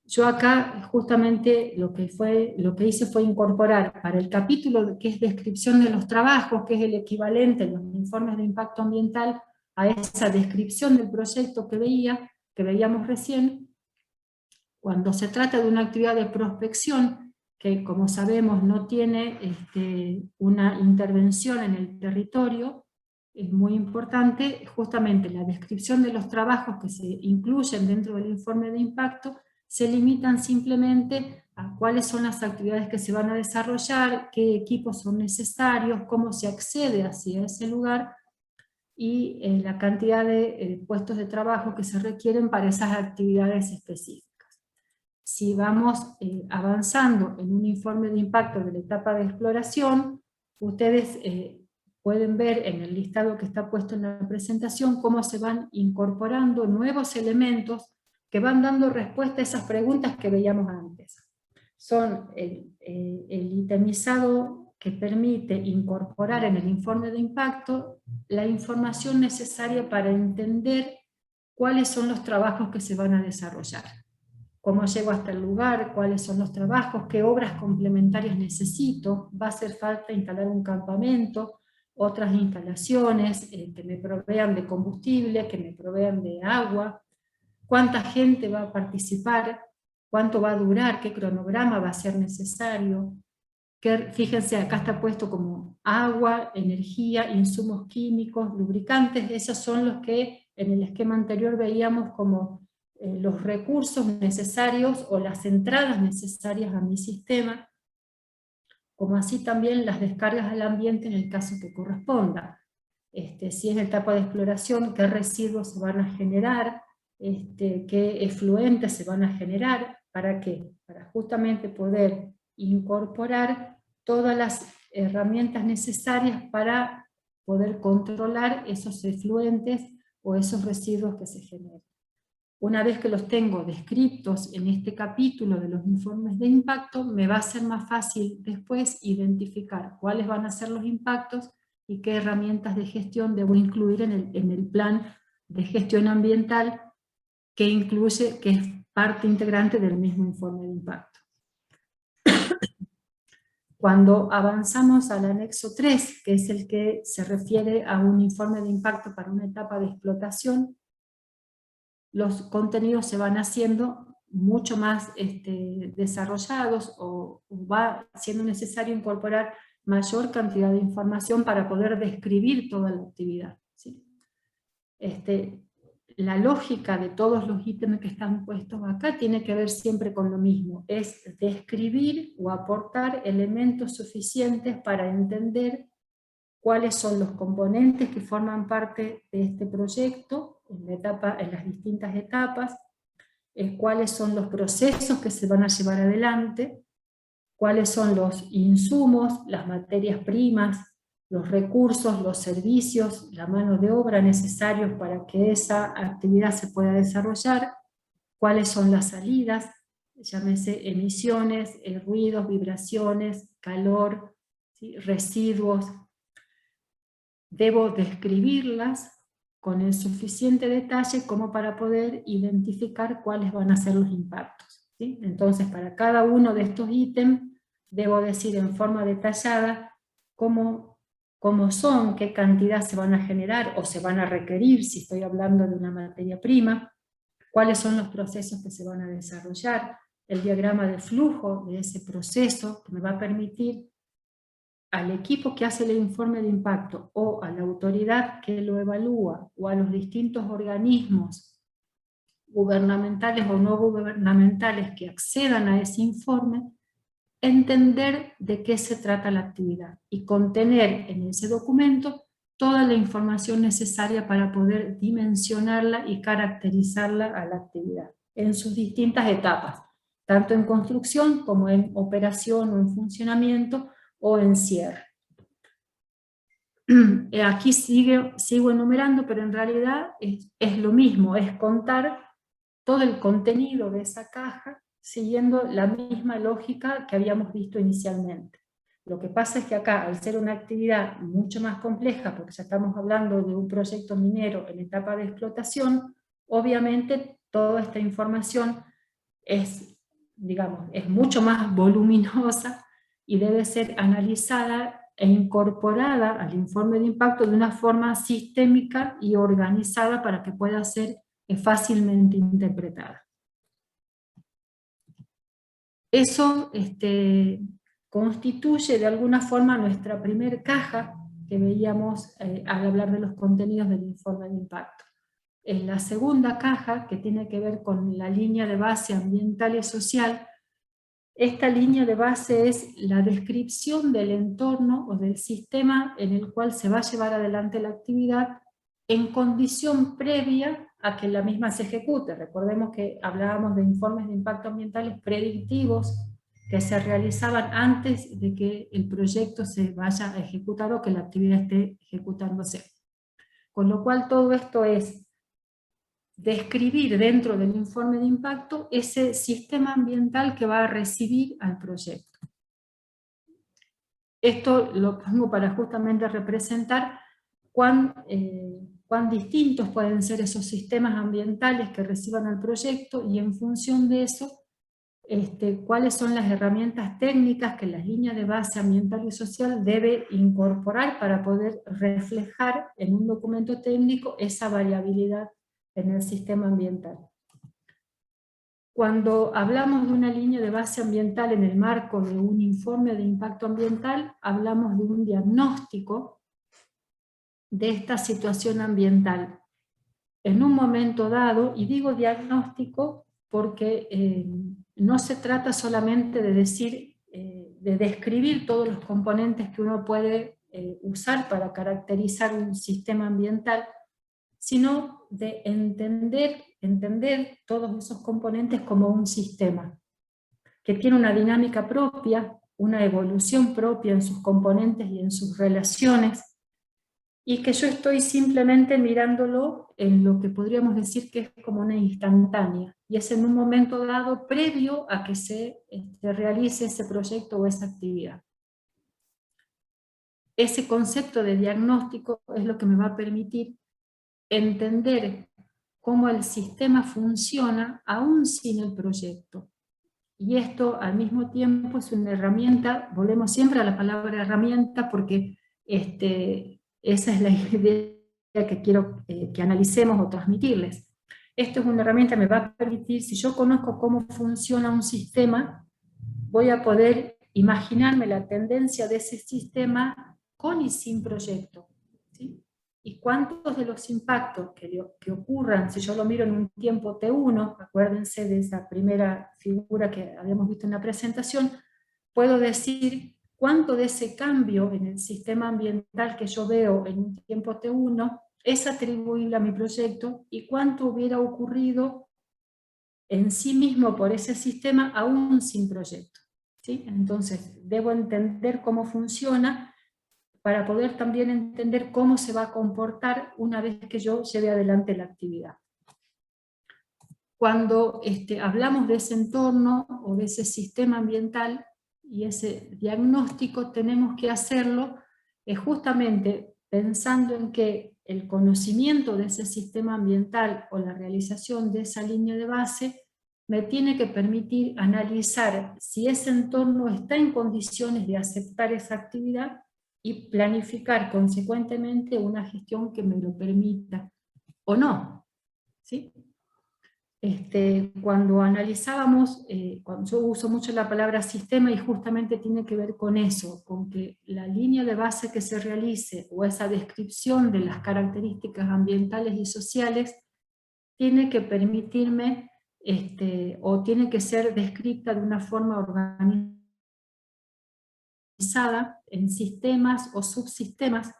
Yo acá justamente lo que hice fue incorporar para el capítulo que es descripción de los trabajos, que es el equivalente en los informes de impacto ambiental a esa descripción del proyecto que veíamos recién. Cuando se trata de una actividad de prospección, que como sabemos no tiene una intervención en el territorio, es muy importante justamente la descripción de los trabajos que se incluyen dentro del informe de impacto, se limitan simplemente a cuáles son las actividades que se van a desarrollar, qué equipos son necesarios, cómo se accede hacia ese lugar, y la cantidad de puestos de trabajo que se requieren para esas actividades específicas. Si vamos avanzando en un informe de impacto de la etapa de exploración, ustedes pueden ver en el listado que está puesto en la presentación cómo se van incorporando nuevos elementos que van dando respuesta a esas preguntas que veíamos antes. son el itemizado que permite incorporar en el informe de impacto la información necesaria para entender cuáles son los trabajos que se van a desarrollar. Cómo llego hasta el lugar, cuáles son los trabajos, qué obras complementarias necesito, va a hacer falta instalar un campamento, otras instalaciones que me provean de combustible, que me provean de agua, cuánta gente va a participar, cuánto va a durar, qué cronograma va a ser necesario. Fíjense, acá está puesto como agua, energía, insumos químicos, lubricantes, esos son los que en el esquema anterior veíamos como los recursos necesarios o las entradas necesarias a mi sistema, como así también las descargas al ambiente en el caso que corresponda. Si es etapa de exploración, qué residuos se van a generar, qué efluentes se van a generar, ¿para qué? Para justamente poder incorporar todas las herramientas necesarias para poder controlar esos efluentes o esos residuos que se generan. Una vez que los tengo descritos en este capítulo de los informes de impacto, me va a ser más fácil después identificar cuáles van a ser los impactos y qué herramientas de gestión debo incluir en el plan de gestión ambiental que incluye, que es parte integrante del mismo informe de impacto. Cuando avanzamos al anexo 3, que es el que se refiere a un informe de impacto para una etapa de explotación, los contenidos se van haciendo mucho más desarrollados o va siendo necesario incorporar mayor cantidad de información para poder describir toda la actividad, ¿sí? La lógica de todos los ítems que están puestos acá tiene que ver siempre con lo mismo, es describir o aportar elementos suficientes para entender cuáles son los componentes que forman parte de este proyecto en las distintas etapas, cuáles son los procesos que se van a llevar adelante, cuáles son los insumos, las materias primas, los recursos, los servicios, la mano de obra necesarios para que esa actividad se pueda desarrollar, cuáles son las salidas, llámese emisiones, ruidos, vibraciones, calor, ¿sí? Residuos. Debo describirlas con el suficiente detalle como para poder identificar cuáles van a ser los impactos, ¿sí? Entonces, para cada uno de estos ítems, debo decir en forma detallada cómo son, qué cantidad se van a generar o se van a requerir, si estoy hablando de una materia prima, cuáles son los procesos que se van a desarrollar, el diagrama de flujo de ese proceso que me va a permitir al equipo que hace el informe de impacto o a la autoridad que lo evalúa o a los distintos organismos gubernamentales o no gubernamentales que accedan a ese informe, entender de qué se trata la actividad y contener en ese documento toda la información necesaria para poder dimensionarla y caracterizarla a la actividad en sus distintas etapas, tanto en construcción como en operación o en funcionamiento o en cierre. Aquí sigo enumerando, pero en realidad es lo mismo, es contar todo el contenido de esa caja siguiendo la misma lógica que habíamos visto inicialmente. Lo que pasa es que acá, al ser una actividad mucho más compleja, porque ya estamos hablando de un proyecto minero en etapa de explotación, obviamente toda esta información es mucho más voluminosa y debe ser analizada e incorporada al informe de impacto de una forma sistémica y organizada para que pueda ser fácilmente interpretada. Eso constituye de alguna forma nuestra primer caja que veíamos al hablar de los contenidos del informe de impacto. En la segunda caja, que tiene que ver con la línea de base ambiental y social, esta línea de base es la descripción del entorno o del sistema en el cual se va a llevar adelante la actividad en condición previa a que la misma se ejecute. Recordemos que hablábamos de informes de impacto ambientales predictivos que se realizaban antes de que el proyecto se vaya a ejecutar o que la actividad esté ejecutándose. Con lo cual todo esto es describir dentro del informe de impacto ese sistema ambiental que va a recibir al proyecto. Esto lo pongo para justamente representar cuán distintos pueden ser esos sistemas ambientales que reciban al proyecto, y en función de eso, cuáles son las herramientas técnicas que las líneas de base ambiental y social debe incorporar para poder reflejar en un documento técnico esa variabilidad en el sistema ambiental. Cuando hablamos de una línea de base ambiental en el marco de un informe de impacto ambiental, hablamos de un diagnóstico de esta situación ambiental. En un momento dado, y digo diagnóstico porque no se trata solamente de decir, de describir todos los componentes que uno puede usar para caracterizar un sistema ambiental, sino de entender todos esos componentes como un sistema, que tiene una dinámica propia, una evolución propia en sus componentes y en sus relaciones, y que yo estoy simplemente mirándolo en lo que podríamos decir que es como una instantánea, y es en un momento dado previo a que se realice ese proyecto o esa actividad. Ese concepto de diagnóstico es lo que me va a permitir entender cómo el sistema funciona aún sin el proyecto. Y esto al mismo tiempo es una herramienta, volvemos siempre a la palabra herramienta porque esa es la idea que quiero que analicemos o transmitirles. Esto es una herramienta que me va a permitir, si yo conozco cómo funciona un sistema, voy a poder imaginarme la tendencia de ese sistema con y sin proyecto, ¿sí? Y cuántos de los impactos que ocurran, si yo lo miro en un tiempo T1, acuérdense de esa primera figura que habíamos visto en la presentación, puedo decir cuánto de ese cambio en el sistema ambiental que yo veo en un tiempo T1 es atribuible a mi proyecto, y cuánto hubiera ocurrido en sí mismo por ese sistema aún sin proyecto, ¿sí? Entonces debo entender cómo funciona para poder también entender cómo se va a comportar una vez que yo lleve adelante la actividad. Cuando hablamos de ese entorno o de ese sistema ambiental y ese diagnóstico, tenemos que hacerlo justamente pensando en que el conocimiento de ese sistema ambiental o la realización de esa línea de base me tiene que permitir analizar si ese entorno está en condiciones de aceptar esa actividad y planificar consecuentemente una gestión que me lo permita o no, ¿sí? Cuando analizábamos, cuando yo uso mucho la palabra sistema, y justamente tiene que ver con eso, con que la línea de base que se realice o esa descripción de las características ambientales y sociales tiene que permitirme o tiene que ser descrita de una forma organizada en sistemas o subsistemas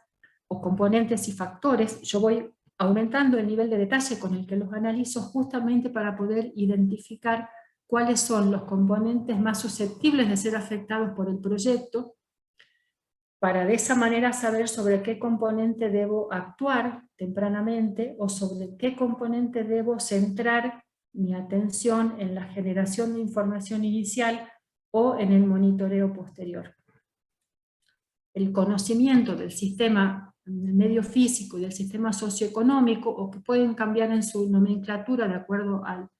o componentes y factores. Yo voy aumentando el nivel de detalle con el que los analizo justamente para poder identificar cuáles son los componentes más susceptibles de ser afectados por el proyecto, para de esa manera saber sobre qué componente debo actuar tempranamente o sobre qué componente debo centrar mi atención en la generación de información inicial o en el monitoreo posterior. El conocimiento del sistema del medio físico y del sistema socioeconómico, o que pueden cambiar en su nomenclatura de acuerdo a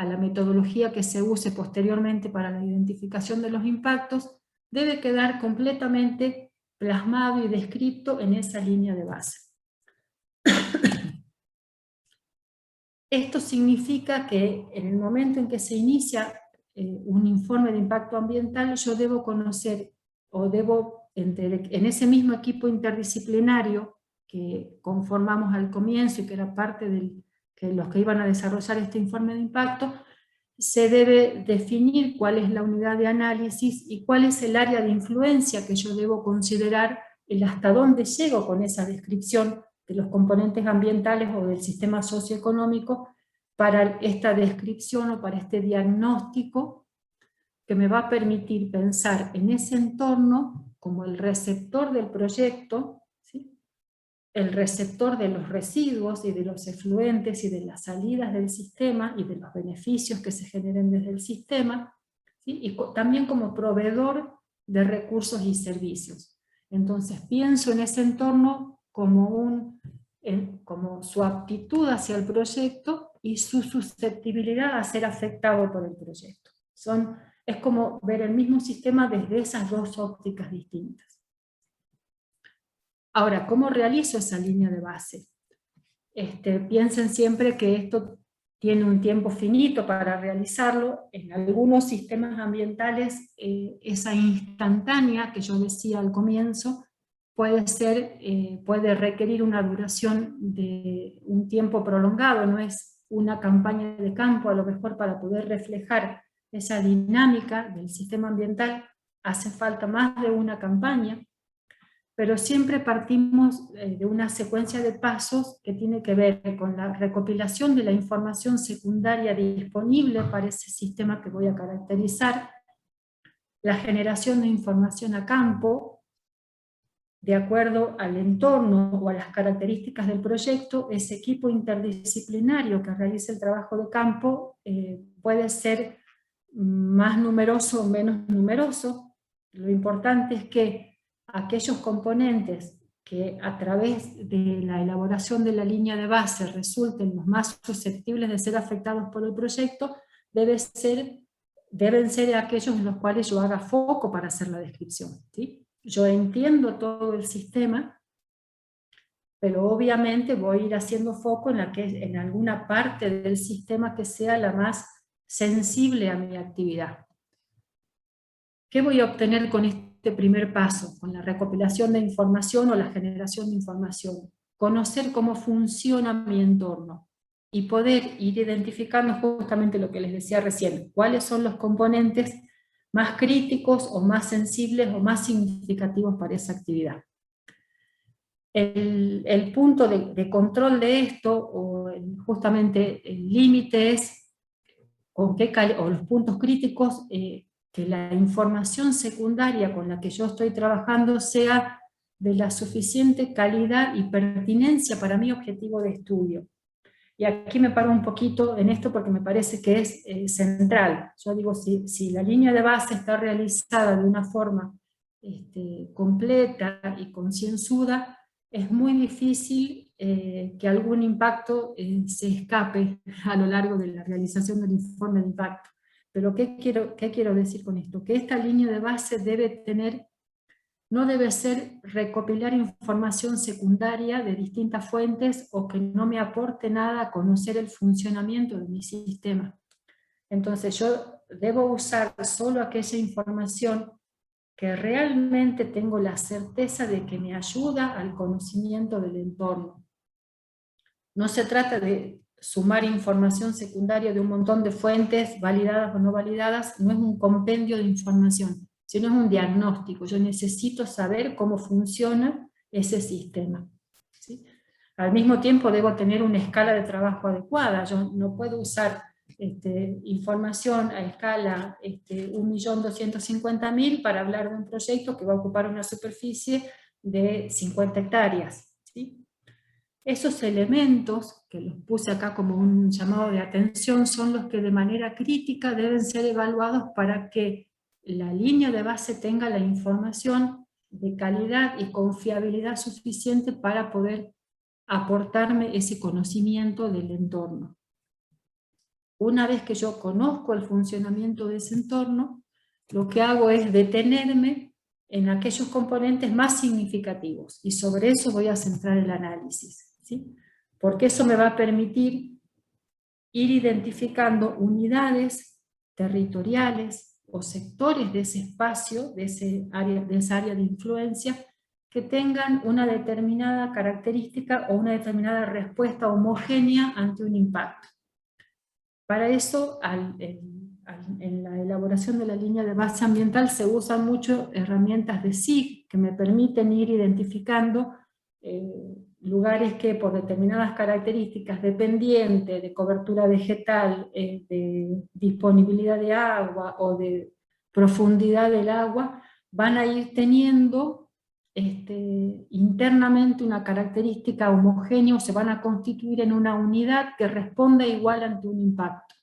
la metodología que se use posteriormente para la identificación de los impactos, debe quedar completamente plasmado y descrito en esa línea de base. Esto significa que en el momento en que se inicia un informe de impacto ambiental, yo debo conocer, o debo, en ese mismo equipo interdisciplinario que conformamos al comienzo y que era parte de los que iban a desarrollar este informe de impacto, se debe definir cuál es la unidad de análisis y cuál es el área de influencia que yo debo considerar, el hasta dónde llego con esa descripción de los componentes ambientales o del sistema socioeconómico para esta descripción o para este diagnóstico que me va a permitir pensar en ese entorno como el receptor del proyecto, ¿sí? el receptor de los residuos y de los efluentes y de las salidas del sistema y de los beneficios que se generen desde el sistema, ¿sí? Y también como proveedor de recursos y servicios. Entonces pienso en ese entorno como, como su aptitud hacia el proyecto y su susceptibilidad a ser afectado por el proyecto. Es como ver el mismo sistema desde esas dos ópticas distintas. Ahora, ¿cómo realizo esa línea de base? Piensen siempre que esto tiene un tiempo finito para realizarlo. En algunos sistemas ambientales, esa instantánea que yo decía al comienzo, puede requerir una duración de un tiempo prolongado, no es una campaña de campo, a lo mejor para poder reflejar esa dinámica del sistema ambiental, hace falta más de una campaña, pero siempre partimos de una secuencia de pasos que tiene que ver con la recopilación de la información secundaria disponible para ese sistema que voy a caracterizar, la generación de información a campo, de acuerdo al entorno o a las características del proyecto. Ese equipo interdisciplinario que realiza el trabajo de campo puede ser más numeroso o menos numeroso. Lo importante es que aquellos componentes que a través de la elaboración de la línea de base resulten los más susceptibles de ser afectados por el proyecto, deben ser aquellos en los cuales yo haga foco para hacer la descripción, ¿sí? Yo entiendo todo el sistema, pero obviamente voy a ir haciendo foco en alguna parte del sistema que sea la más sensible a mi actividad. ¿Qué voy a obtener con este primer paso, con la recopilación de información o la generación de información? Conocer cómo funciona mi entorno y poder ir identificando justamente lo que les decía recién, cuáles son los componentes más críticos o más sensibles o más significativos para esa actividad. El punto de control de esto, o justamente el límite es, o los puntos críticos, que la información secundaria con la que yo estoy trabajando sea de la suficiente calidad y pertinencia para mi objetivo de estudio. Y aquí me paro un poquito en esto porque me parece que es central. Yo digo, si la línea de base está realizada de una forma completa y concienzuda, es muy difícil que algún impacto se escape a lo largo de la realización del informe de impacto. Pero ¿qué quiero decir con esto? Que esta línea de base no debe ser recopilar información secundaria de distintas fuentes o que no me aporte nada a conocer el funcionamiento de mi sistema. Entonces yo debo usar solo aquella información que realmente tengo la certeza de que me ayuda al conocimiento del entorno. No se trata de sumar información secundaria de un montón de fuentes, validadas o no validadas, no es un compendio de información, sino es un diagnóstico. Yo necesito saber cómo funciona ese sistema, ¿sí? Al mismo tiempo debo tener una escala de trabajo adecuada. Yo no puedo usar información a escala 1.250.000 para hablar de un proyecto que va a ocupar una superficie de 50 hectáreas, ¿sí? Esos elementos, que los puse acá como un llamado de atención, son los que de manera crítica deben ser evaluados para que la línea de base tenga la información de calidad y confiabilidad suficiente para poder aportarme ese conocimiento del entorno. Una vez que yo conozco el funcionamiento de ese entorno, lo que hago es detenerme en aquellos componentes más significativos, y sobre eso voy a centrar el análisis, ¿sí? Porque eso me va a permitir ir identificando unidades territoriales o sectores de ese espacio, de esa área de influencia, que tengan una determinada característica o una determinada respuesta homogénea ante un impacto. Para eso, en la elaboración de la línea de base ambiental se usan mucho herramientas de SIG que me permiten ir identificando lugares que por determinadas características de pendiente, de cobertura vegetal, de disponibilidad de agua o de profundidad del agua, van a ir teniendo internamente una característica homogénea, o se van a constituir en una unidad que responda igual ante un impacto.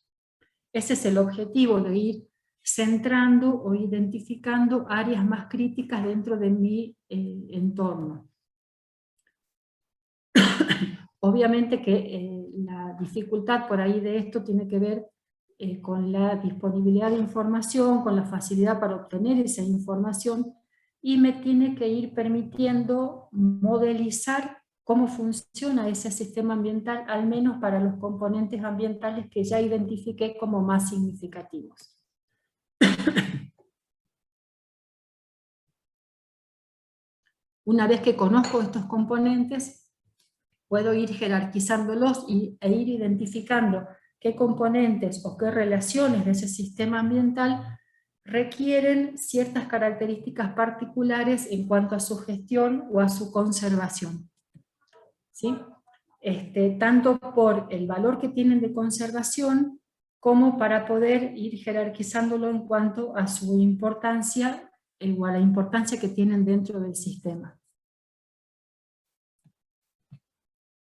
Ese es el objetivo, de ir centrando o identificando áreas más críticas dentro de mi entorno. Obviamente que la dificultad por ahí de esto tiene que ver con la disponibilidad de información, con la facilidad para obtener esa información, y me tiene que ir permitiendo modelizar cómo funciona ese sistema ambiental, al menos para los componentes ambientales que ya identifiqué como más significativos. Una vez que conozco estos componentes, puedo ir jerarquizándolos e ir identificando qué componentes o qué relaciones de ese sistema ambiental requieren ciertas características particulares en cuanto a su gestión o a su conservación. ¿Sí? Tanto por el valor que tienen de conservación, como para poder ir jerarquizándolo en cuanto a su importancia o a la importancia que tienen dentro del sistema.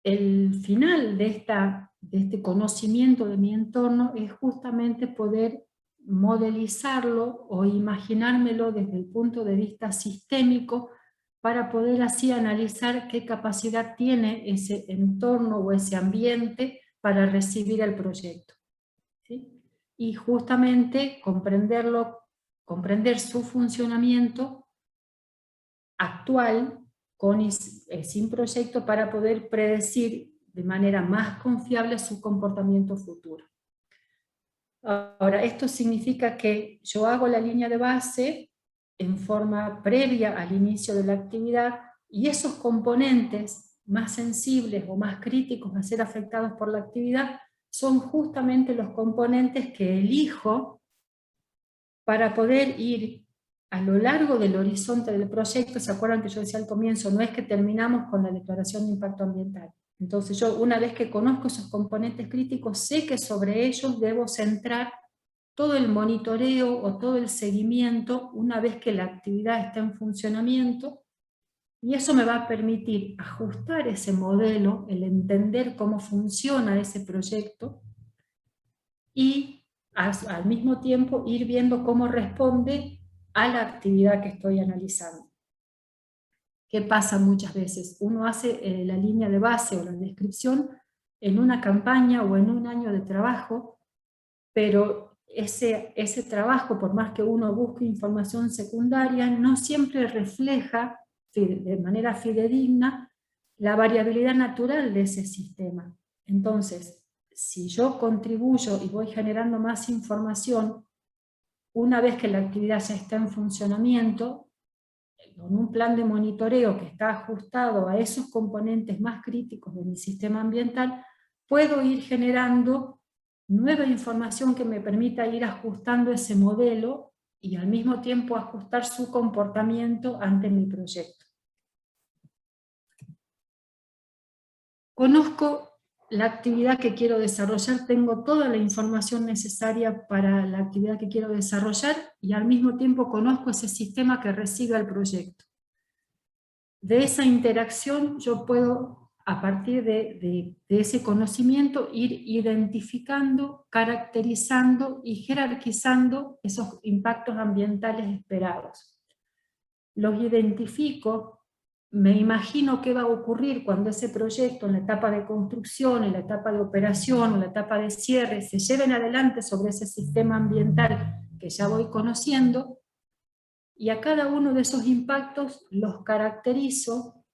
El final de este conocimiento de mi entorno es justamente poder modelizarlo o imaginármelo desde el punto de vista sistémico, para poder así analizar qué capacidad tiene ese entorno o ese ambiente para recibir el proyecto. ¿Sí? Y justamente comprender su funcionamiento actual con y sin proyecto, para poder predecir de manera más confiable su comportamiento futuro. Ahora, esto significa que yo hago la línea de base en forma previa al inicio de la actividad, y esos componentes más sensibles o más críticos a ser afectados por la actividad son justamente los componentes que elijo para poder ir a lo largo del horizonte del proyecto. ¿Se acuerdan que yo decía al comienzo? No es que terminamos con la declaración de impacto ambiental. Entonces yo, una vez que conozco esos componentes críticos, sé que sobre ellos debo centrar todo el monitoreo o todo el seguimiento una vez que la actividad está en funcionamiento, y eso me va a permitir ajustar ese modelo, el entender cómo funciona ese proyecto, y al mismo tiempo ir viendo cómo responde a la actividad que estoy analizando. ¿Qué pasa muchas veces? Uno hace la línea de base o la descripción en una campaña o en un año de trabajo, pero ese trabajo, por más que uno busque información secundaria, no siempre refleja de manera fidedigna la variabilidad natural de ese sistema. Entonces, si yo contribuyo y voy generando más información, una vez que la actividad ya está en funcionamiento, con un plan de monitoreo que está ajustado a esos componentes más críticos de mi sistema ambiental, puedo ir generando nueva información que me permita ir ajustando ese modelo y al mismo tiempo ajustar su comportamiento ante mi proyecto. Conozco la actividad que quiero desarrollar, tengo toda la información necesaria para la actividad que quiero desarrollar, y al mismo tiempo conozco ese sistema que recibe el proyecto. De esa interacción yo puedo, a partir de ese conocimiento, ir identificando, caracterizando y jerarquizando esos impactos ambientales esperados. Los identifico, me imagino qué va a ocurrir cuando ese proyecto, en la etapa de construcción, en la etapa de operación, en la etapa de cierre, se lleven adelante sobre ese sistema ambiental que ya voy conociendo, y a cada uno de esos impactos los caracterizo,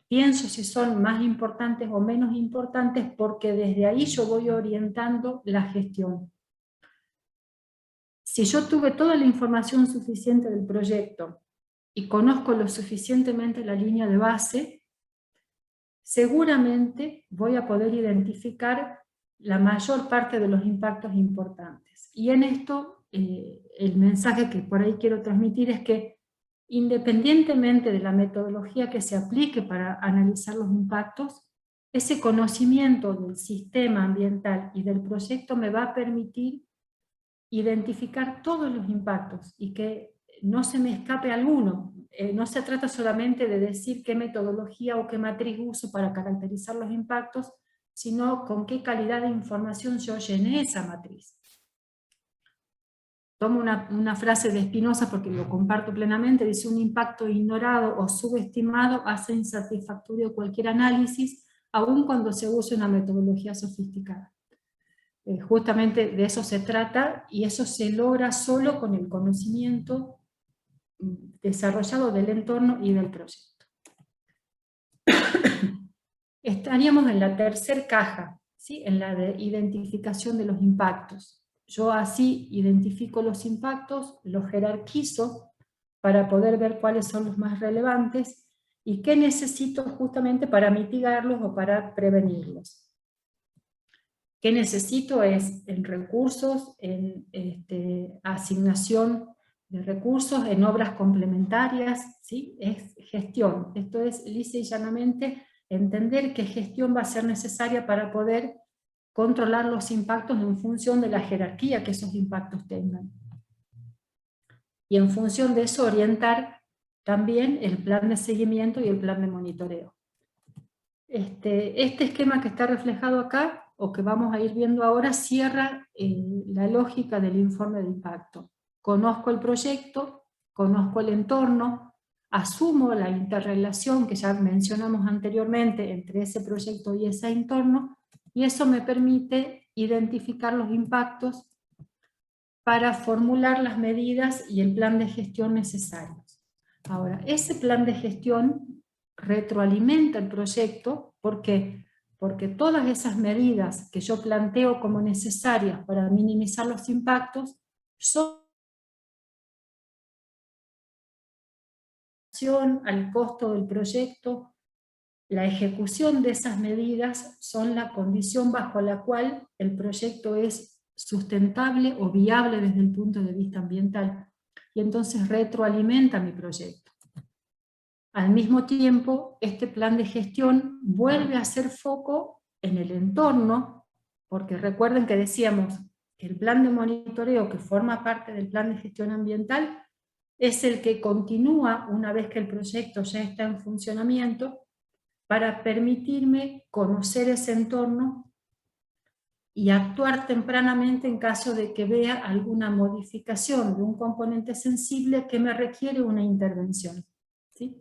pienso si son más importantes o menos importantes, porque desde ahí yo voy orientando la gestión. Si yo tuve toda la información suficiente del proyecto y conozco lo suficientemente la línea de base, seguramente voy a poder identificar la mayor parte de los impactos importantes. Y en esto, el mensaje que por ahí quiero transmitir es que, independientemente de la metodología que se aplique para analizar los impactos, ese conocimiento del sistema ambiental y del proyecto me va a permitir identificar todos los impactos, y que no se me escape alguno. No se trata solamente de decir qué metodología o qué matriz uso para caracterizar los impactos, sino con qué calidad de información yo llené esa matriz. Tomo una frase de Spinoza porque lo comparto plenamente, dice: un impacto ignorado o subestimado hace insatisfactorio cualquier análisis, aun cuando se use una metodología sofisticada. Justamente de eso se trata, y eso se logra solo con el conocimiento desarrollado del entorno y del proyecto. Estaríamos en la tercera caja, ¿sí? En la de identificación de los impactos. Yo así identifico los impactos, los jerarquizo para poder ver cuáles son los más relevantes y qué necesito justamente para mitigarlos o para prevenirlos. ¿Qué necesito? Es en recursos, en asignación de recursos, en obras complementarias, ¿sí? Es gestión. Esto es lisa y llanamente entender qué gestión va a ser necesaria para poder controlar los impactos en función de la jerarquía que esos impactos tengan. Y en función de eso orientar también el plan de seguimiento y el plan de monitoreo. Este esquema que está reflejado acá, o que vamos a ir viendo ahora, cierra la lógica del informe de impacto. Conozco el proyecto, conozco el entorno, asumo la interrelación que ya mencionamos anteriormente entre ese proyecto y ese entorno, y eso me permite identificar los impactos para formular las medidas y el plan de gestión necesarios. Ahora, ese plan de gestión retroalimenta el proyecto. ¿Por qué? Porque todas esas medidas que yo planteo como necesarias para minimizar los impactos son al costo del proyecto. La ejecución de esas medidas son la condición bajo la cual el proyecto es sustentable o viable desde el punto de vista ambiental, y entonces retroalimenta mi proyecto. Al mismo tiempo, este plan de gestión vuelve a hacer foco en el entorno, porque recuerden que decíamos que el plan de monitoreo, que forma parte del plan de gestión ambiental, es el que continúa una vez que el proyecto ya está en funcionamiento, para permitirme conocer ese entorno y actuar tempranamente en caso de que vea alguna modificación de un componente sensible que me requiere una intervención, ¿sí?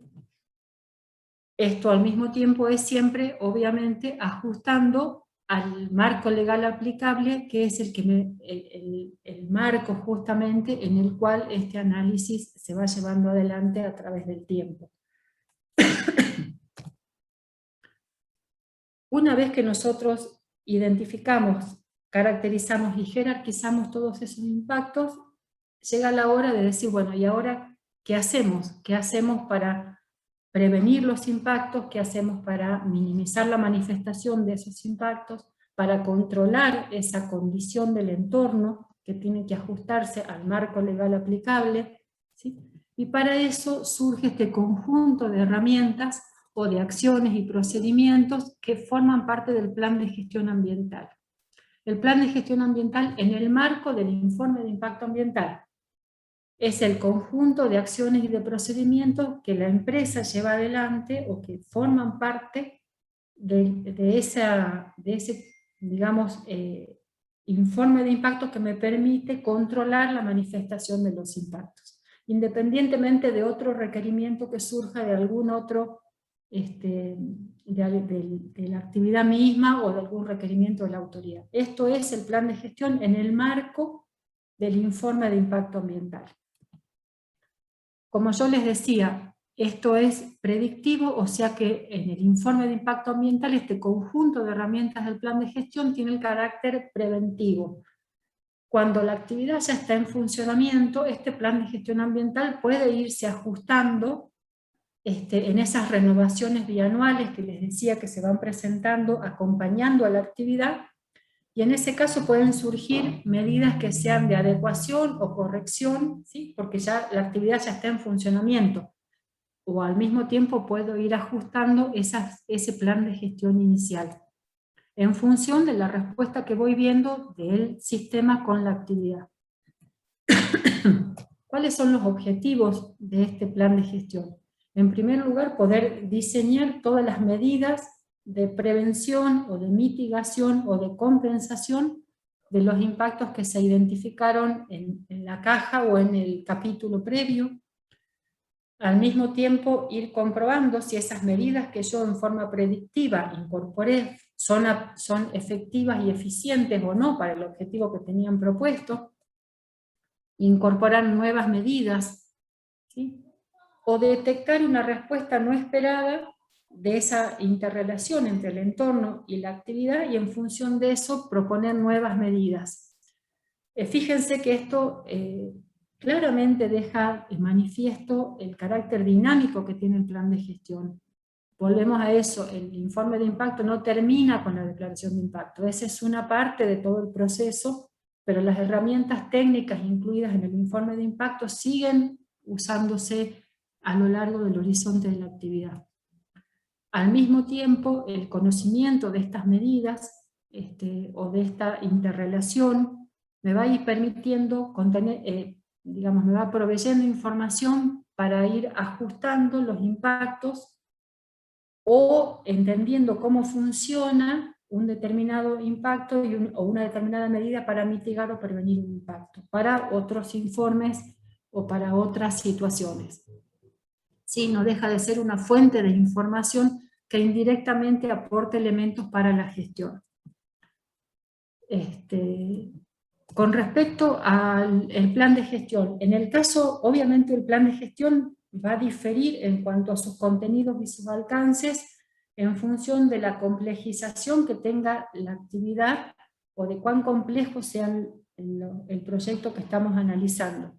Esto al mismo tiempo es siempre, obviamente, ajustando al marco legal aplicable, que es el marco justamente en el cual este análisis se va llevando adelante a través del tiempo. Una vez que nosotros identificamos, caracterizamos y jerarquizamos todos esos impactos, llega la hora de decir, bueno, ¿y ahora qué hacemos? ¿Qué hacemos para prevenir los impactos? ¿Qué hacemos para minimizar la manifestación de esos impactos? Para controlar esa condición del entorno que tiene que ajustarse al marco legal aplicable, ¿sí? Y para eso surge este conjunto de herramientas o de acciones y procedimientos que forman parte del plan de gestión ambiental. El plan de gestión ambiental en el marco del informe de impacto ambiental es el conjunto de acciones y de procedimientos que la empresa lleva adelante o que forman parte de ese, digamos, informe de impacto que me permite controlar la manifestación de los impactos, independientemente de otro requerimiento que surja de algún otro de la actividad misma o de algún requerimiento de la autoridad. Esto es el plan de gestión en el marco del informe de impacto ambiental. Como yo les decía, esto es predictivo, o sea que en el informe de impacto ambiental este conjunto de herramientas del plan de gestión tiene el carácter preventivo. Cuando la actividad ya está en funcionamiento, este plan de gestión ambiental puede irse ajustando en esas renovaciones bianuales que les decía que se van presentando acompañando a la actividad, y en ese caso pueden surgir medidas que sean de adecuación o corrección, ¿sí? Porque ya la actividad ya está en funcionamiento, o al mismo tiempo puedo ir ajustando ese plan de gestión inicial, en función de la respuesta que voy viendo del sistema con la actividad. ¿Cuáles son los objetivos de este plan de gestión? En primer lugar, poder diseñar todas las medidas de prevención o de mitigación o de compensación de los impactos que se identificaron en la caja o en el capítulo previo. Al mismo tiempo, ir comprobando si esas medidas que yo en forma predictiva incorporé son efectivas y eficientes o no para el objetivo que tenían propuesto. Incorporar nuevas medidas, ¿sí? O detectar una respuesta no esperada de esa interrelación entre el entorno y la actividad, y en función de eso proponer nuevas medidas. Fíjense que esto claramente deja de manifiesto el carácter dinámico que tiene el plan de gestión. Volvemos a eso, el informe de impacto no termina con la declaración de impacto, esa es una parte de todo el proceso, pero las herramientas técnicas incluidas en el informe de impacto siguen usándose a lo largo del horizonte de la actividad. Al mismo tiempo, el conocimiento de estas medidas o de esta interrelación me va a ir permitiendo digamos, me va proveyendo información para ir ajustando los impactos o entendiendo cómo funciona un determinado impacto o una determinada medida para mitigar o prevenir un impacto, para otros informes o para otras situaciones. Sí, no deja de ser una fuente de información que indirectamente aporta elementos para la gestión. Con respecto al plan de gestión, en el caso, obviamente el plan de gestión va a diferir en cuanto a sus contenidos y sus alcances en función de la complejización que tenga la actividad o de cuán complejo sea el proyecto que estamos analizando.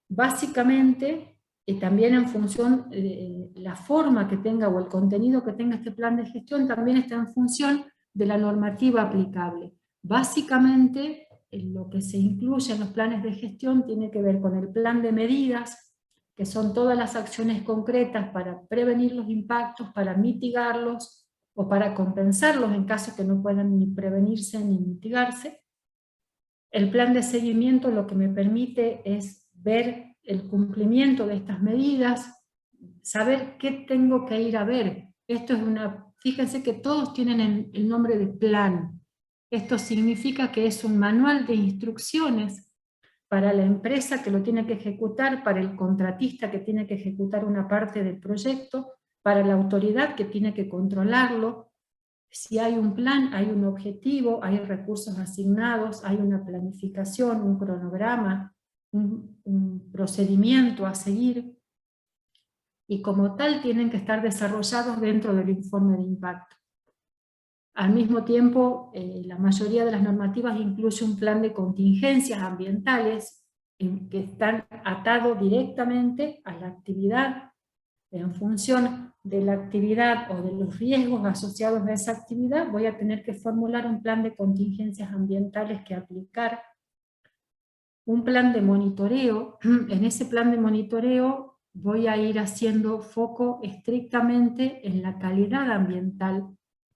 Básicamente, también en función de la forma que tenga o el contenido que tenga este plan de gestión, también está en función de la normativa aplicable. Básicamente, lo que se incluye en los planes de gestión tiene que ver con el plan de medidas, que son todas las acciones concretas para prevenir los impactos, para mitigarlos o para compensarlos en caso que no puedan ni prevenirse ni mitigarse. El plan de seguimiento lo que me permite es ver el cumplimiento de estas medidas, saber qué tengo que ir a ver. Esto es fíjense que todos tienen el nombre de plan. Esto significa que es un manual de instrucciones para la empresa que lo tiene que ejecutar, para el contratista que tiene que ejecutar una parte del proyecto, para la autoridad que tiene que controlarlo. Si hay un plan, hay un objetivo, hay recursos asignados, hay una planificación, un cronograma, un procedimiento a seguir, y como tal tienen que estar desarrollados dentro del informe de impacto. Al mismo tiempo, la mayoría de las normativas incluye un plan de contingencias ambientales que están atados directamente a la actividad. En función de la actividad o de los riesgos asociados a esa actividad, voy a tener que formular un plan de contingencias ambientales que aplicar. Un plan de monitoreo. En ese plan de monitoreo voy a ir haciendo foco estrictamente en la calidad ambiental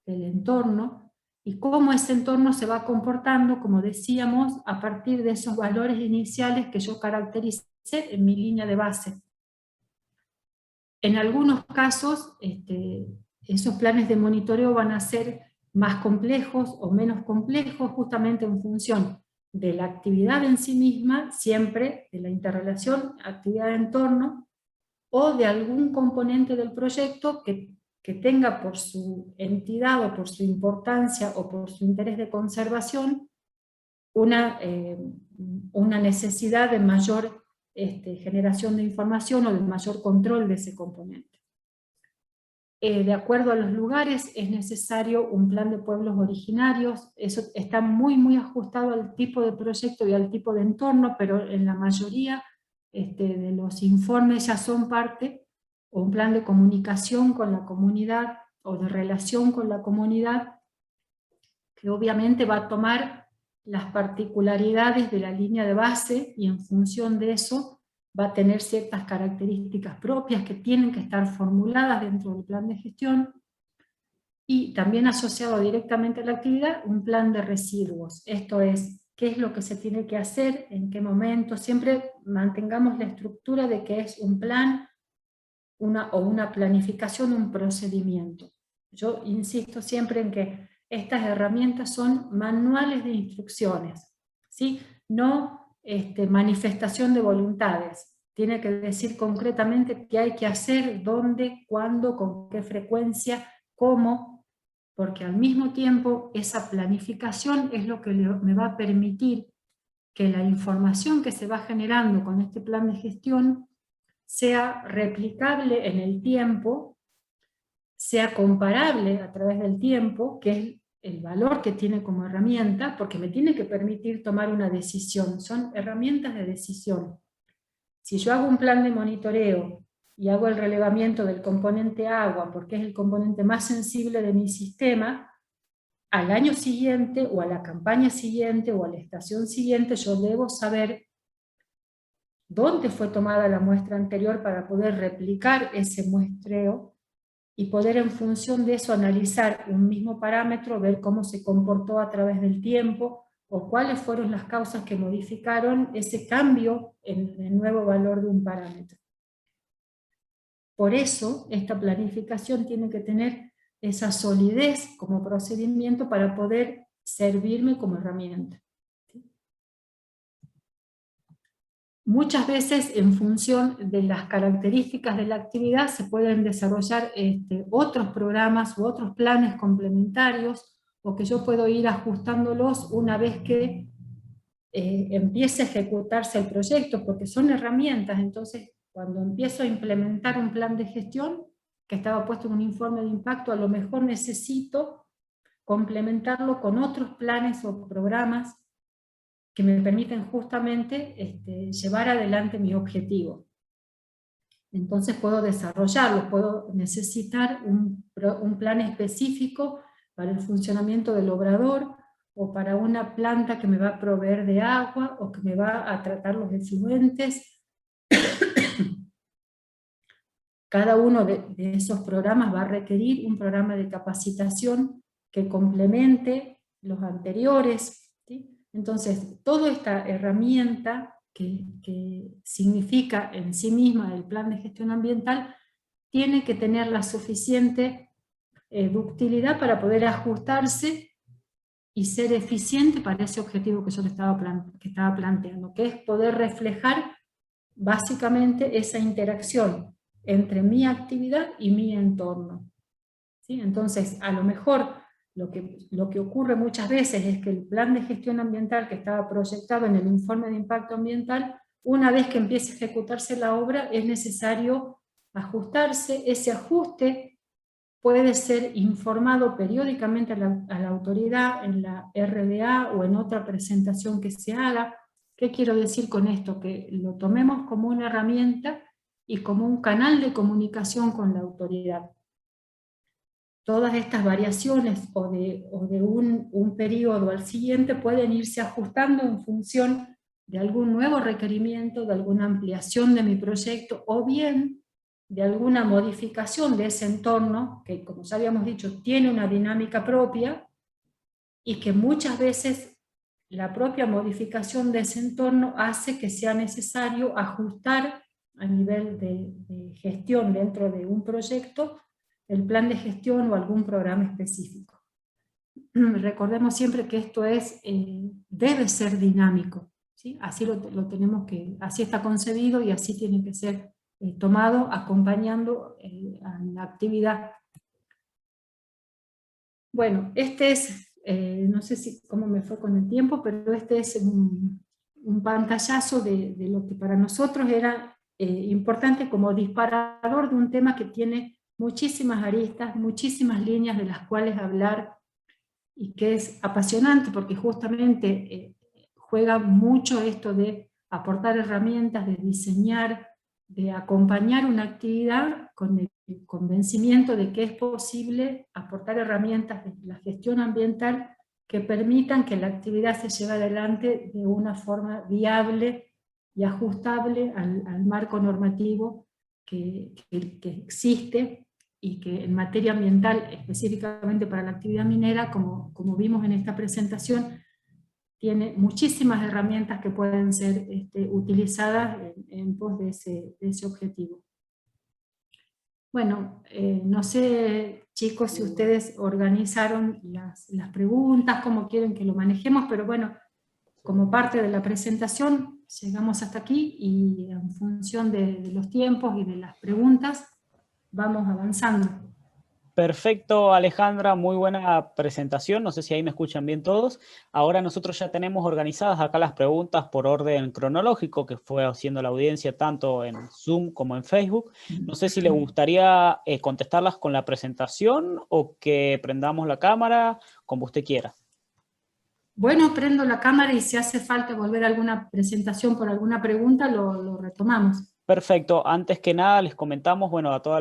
del entorno y cómo ese entorno se va comportando, como decíamos, a partir de esos valores iniciales que yo caractericé en mi línea de base. En algunos casos, esos planes de monitoreo van a ser más complejos o menos complejos, justamente en función de la actividad en sí misma, siempre de la interrelación actividad-entorno, o de algún componente del proyecto que tenga por su entidad o por su importancia o por su interés de conservación una necesidad de mayor generación de información o de mayor control de ese componente. De acuerdo a los lugares es necesario un plan de pueblos originarios, eso está muy ajustado al tipo de proyecto y al tipo de entorno, pero en la mayoría de los informes ya son parte, o un plan de comunicación con la comunidad, o de relación con la comunidad, que obviamente va a tomar las particularidades de la línea de base, y en función de eso va a tener ciertas características propias que tienen que estar formuladas dentro del plan de gestión, y también asociado directamente a la actividad, un plan de residuos. Esto es qué es lo que se tiene que hacer, en qué momento. Siempre mantengamos la estructura de que es un plan o una planificación, un procedimiento. Yo insisto siempre en que estas herramientas son manuales de instrucciones, ¿sí? No manifestación de voluntades. Tiene que decir concretamente qué hay que hacer, dónde, cuándo, con qué frecuencia, cómo, porque al mismo tiempo esa planificación es lo que me va a permitir que la información que se va generando con este plan de gestión sea replicable en el tiempo, sea comparable a través del tiempo, que es el valor que tiene como herramienta, porque me tiene que permitir tomar una decisión. Son herramientas de decisión. Si yo hago un plan de monitoreo y hago el relevamiento del componente agua, porque es el componente más sensible de mi sistema, al año siguiente, o a la campaña siguiente, o a la estación siguiente, yo debo saber dónde fue tomada la muestra anterior para poder replicar ese muestreo y poder en función de eso analizar un mismo parámetro, ver cómo se comportó a través del tiempo o cuáles fueron las causas que modificaron ese cambio en el nuevo valor de un parámetro. Por eso esta planificación tiene que tener esa solidez como procedimiento para poder servirme como herramienta. Muchas veces, en función de las características de la actividad, se pueden desarrollar otros programas u otros planes complementarios, o que yo puedo ir ajustándolos una vez que empiece a ejecutarse el proyecto, porque son herramientas. Entonces, cuando empiezo a implementar un plan de gestión, que estaba puesto en un informe de impacto, a lo mejor necesito complementarlo con otros planes o programas que me permiten justamente llevar adelante mi objetivo. Entonces puedo desarrollarlo, puedo necesitar un plan específico para el funcionamiento del obrador, o para una planta que me va a proveer de agua, o que me va a tratar los efluentes. Cada uno de esos programas va a requerir un programa de capacitación que complemente los anteriores, ¿sí? Entonces, toda esta herramienta que significa en sí misma el plan de gestión ambiental, tiene que tener la suficiente ductilidad para poder ajustarse y ser eficiente para ese objetivo que yo estaba planteando, que es poder reflejar básicamente esa interacción entre mi actividad y mi entorno, ¿sí? Entonces, a lo mejor lo que ocurre muchas veces es que el plan de gestión ambiental que estaba proyectado en el informe de impacto ambiental, una vez que empiece a ejecutarse la obra, es necesario ajustarse. Ese ajuste puede ser informado periódicamente a la autoridad, en la RDA o en otra presentación que se haga. ¿Qué quiero decir con esto? Que lo tomemos como una herramienta y como un canal de comunicación con la autoridad. Todas estas variaciones o de un periodo al siguiente pueden irse ajustando en función de algún nuevo requerimiento, de alguna ampliación de mi proyecto, o bien de alguna modificación de ese entorno, que como ya habíamos dicho, tiene una dinámica propia, y que muchas veces la propia modificación de ese entorno hace que sea necesario ajustar a nivel de gestión dentro de un proyecto el plan de gestión o algún programa específico. Recordemos siempre que esto debe ser dinámico, ¿sí? Así así está concebido y así tiene que ser tomado acompañando a la actividad. Bueno, no sé cómo me fue con el tiempo, pero este es un pantallazo de lo que para nosotros era importante como disparador de un tema que tiene muchísimas aristas, muchísimas líneas de las cuales hablar, y que es apasionante porque justamente juega mucho esto de aportar herramientas, de diseñar, de acompañar una actividad con el convencimiento de que es posible aportar herramientas de la gestión ambiental que permitan que la actividad se lleve adelante de una forma viable y ajustable al marco normativo que existe, y que en materia ambiental, específicamente para la actividad minera, como vimos en esta presentación, tiene muchísimas herramientas que pueden ser utilizadas en pos de ese objetivo. Bueno, no sé, chicos, si ustedes organizaron las preguntas, cómo quieren que lo manejemos, pero bueno, como parte de la presentación, llegamos hasta aquí y en función de los tiempos y de las preguntas, vamos avanzando. Perfecto, Alejandra, muy buena presentación. No sé si ahí me escuchan bien todos. Ahora nosotros ya tenemos organizadas acá las preguntas por orden cronológico que fue haciendo la audiencia tanto en Zoom como en Facebook. No sé si le gustaría contestarlas con la presentación o que prendamos la cámara, como usted quiera. Bueno, prendo la cámara y si hace falta volver a alguna presentación por alguna pregunta, lo retomamos. Perfecto. Antes que nada les comentamos, bueno, a toda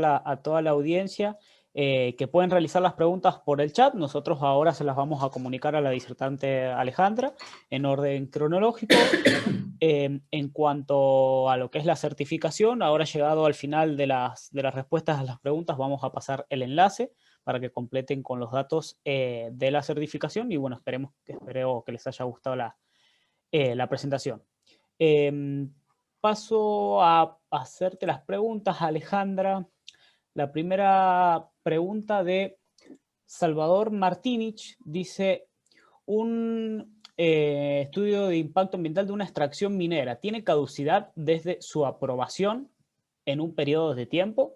la audiencia que pueden realizar las preguntas por el chat. Nosotros ahora se las vamos a comunicar a la disertante Alejandra en orden cronológico. En cuanto a lo que es la certificación, ahora llegado al final de las respuestas a las preguntas, vamos a pasar el enlace para que completen con los datos de la certificación y bueno, espero que les haya gustado la presentación. Paso a hacerte las preguntas, Alejandra. La primera pregunta de Salvador Martínez dice, un estudio de impacto ambiental de una extracción minera, ¿tiene caducidad desde su aprobación en un periodo de tiempo?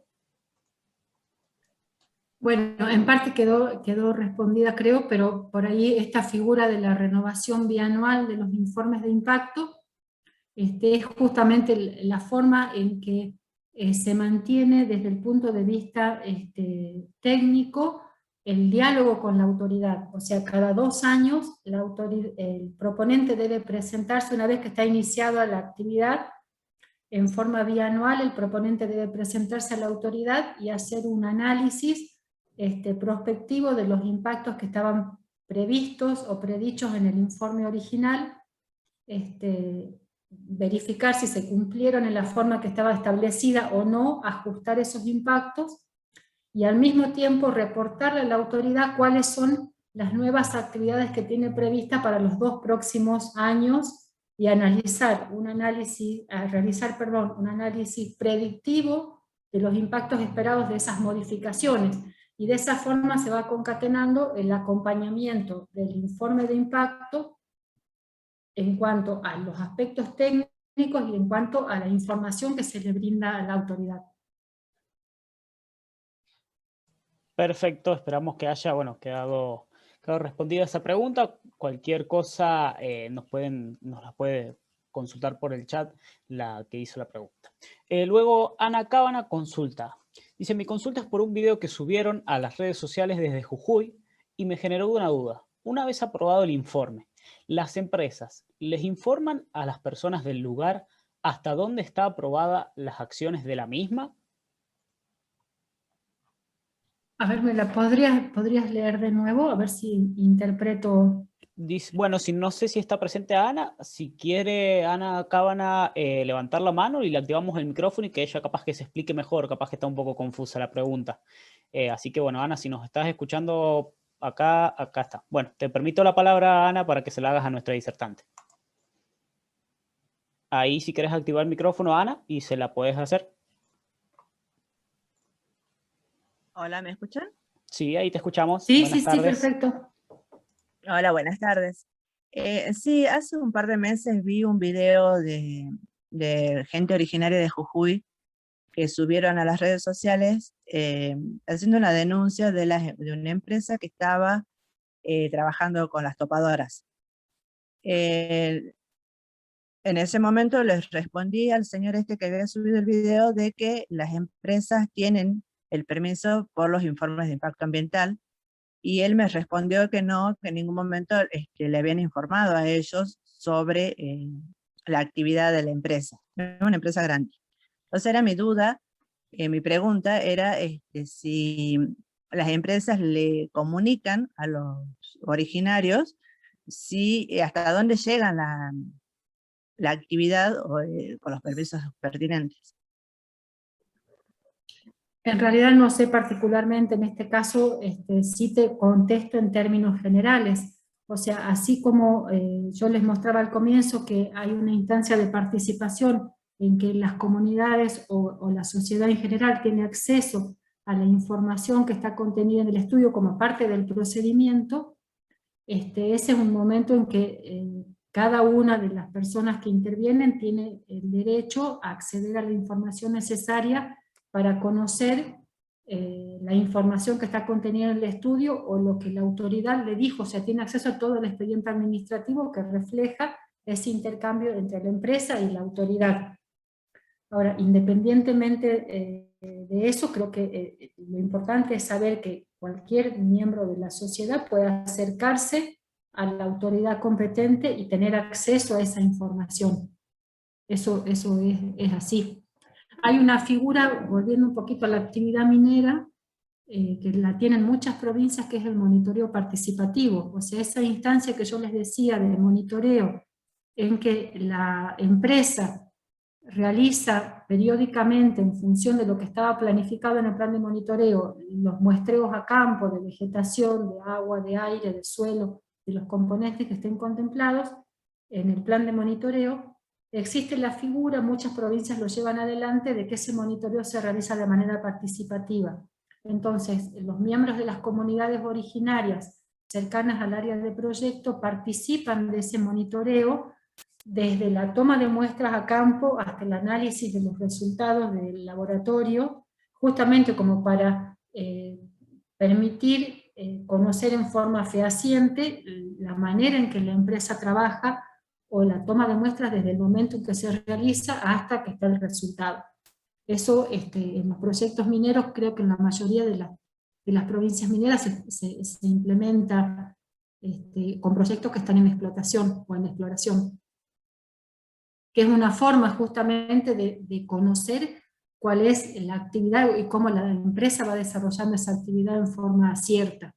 Bueno, en parte quedó respondida, creo, pero por ahí esta figura de la renovación bianual de los informes de impacto es justamente la forma en que se mantiene desde el punto de vista técnico el diálogo con la autoridad. O sea, cada 2 años el proponente debe presentarse, una vez que está iniciada la actividad, en forma bianual el proponente debe presentarse a la autoridad y hacer un análisis prospectivo de los impactos que estaban previstos o predichos en el informe original, verificar si se cumplieron en la forma que estaba establecida o no, ajustar esos impactos, y al mismo tiempo reportarle a la autoridad cuáles son las nuevas actividades que tiene prevista para los 2 próximos años, y realizar un análisis predictivo de los impactos esperados de esas modificaciones, y de esa forma se va concatenando el acompañamiento del informe de impacto en cuanto a los aspectos técnicos y en cuanto a la información que se le brinda a la autoridad. Perfecto, esperamos que haya quedado respondida esa pregunta. Cualquier cosa nos la puede consultar por el chat la que hizo la pregunta. Luego Ana Cábana consulta. Dice, mi consulta es por un video que subieron a las redes sociales desde Jujuy y me generó una duda. Una vez aprobado el informe, ¿las empresas les informan a las personas del lugar hasta dónde está aprobada las acciones de la misma? A ver, ¿me la podrías leer de nuevo? A ver si interpreto. Dice, bueno, no sé si está presente Ana, si quiere Ana Cábana levantar la mano y le activamos el micrófono y que ella capaz que se explique mejor, capaz que está un poco confusa la pregunta. Así que bueno, Ana, si nos estás escuchando acá está. Bueno, te permito la palabra, Ana, para que se la hagas a nuestra disertante. Ahí si quieres activar el micrófono, Ana, y se la puedes hacer. Hola, ¿me escuchan? Sí, ahí te escuchamos. Sí, Buenas tardes. sí, perfecto. Hola, buenas tardes. Sí, hace un par de meses vi un video de gente originaria de Jujuy que subieron a las redes sociales haciendo una denuncia de una empresa que estaba trabajando con las topadoras. En ese momento les respondí al señor que había subido el video de que las empresas tienen el permiso por los informes de impacto ambiental, y él me respondió que no, que en ningún momento le habían informado a ellos sobre la actividad de la empresa. Es una empresa grande. Entonces era mi duda, mi pregunta era si las empresas le comunican a los originarios hasta dónde llegan la actividad con los permisos pertinentes. En realidad no sé particularmente en este caso, sí te contesto en términos generales. O sea, así como yo les mostraba al comienzo que hay una instancia de participación en que las comunidades o la sociedad en general tiene acceso a la información que está contenida en el estudio como parte del procedimiento, ese es un momento en que cada una de las personas que intervienen tiene el derecho a acceder a la información necesaria para conocer la información que está contenida en el estudio o lo que la autoridad le dijo. O sea, tiene acceso a todo el expediente administrativo que refleja ese intercambio entre la empresa y la autoridad. Ahora, independientemente de eso, creo que lo importante es saber que cualquier miembro de la sociedad puede acercarse a la autoridad competente y tener acceso a esa información. Eso es así. Hay una figura, volviendo un poquito a la actividad minera, que la tienen muchas provincias, que es el monitoreo participativo. O sea, esa instancia que yo les decía de monitoreo, en que la empresa realiza periódicamente, en función de lo que estaba planificado en el plan de monitoreo, los muestreos a campo de vegetación, de agua, de aire, de suelo, de los componentes que estén contemplados en el plan de monitoreo. Existe la figura, muchas provincias lo llevan adelante, de que ese monitoreo se realiza de manera participativa. Entonces, los miembros de las comunidades originarias cercanas al área de proyecto participan de ese monitoreo, desde la toma de muestras a campo hasta el análisis de los resultados del laboratorio, justamente como para permitir conocer en forma fehaciente la manera en que la empresa trabaja, o la toma de muestras desde el momento en que se realiza hasta que está el resultado. Eso en los proyectos mineros, creo que en la mayoría de las provincias mineras se implementa con proyectos que están en explotación o en exploración, que es una forma justamente de conocer cuál es la actividad y cómo la empresa va desarrollando esa actividad en forma cierta.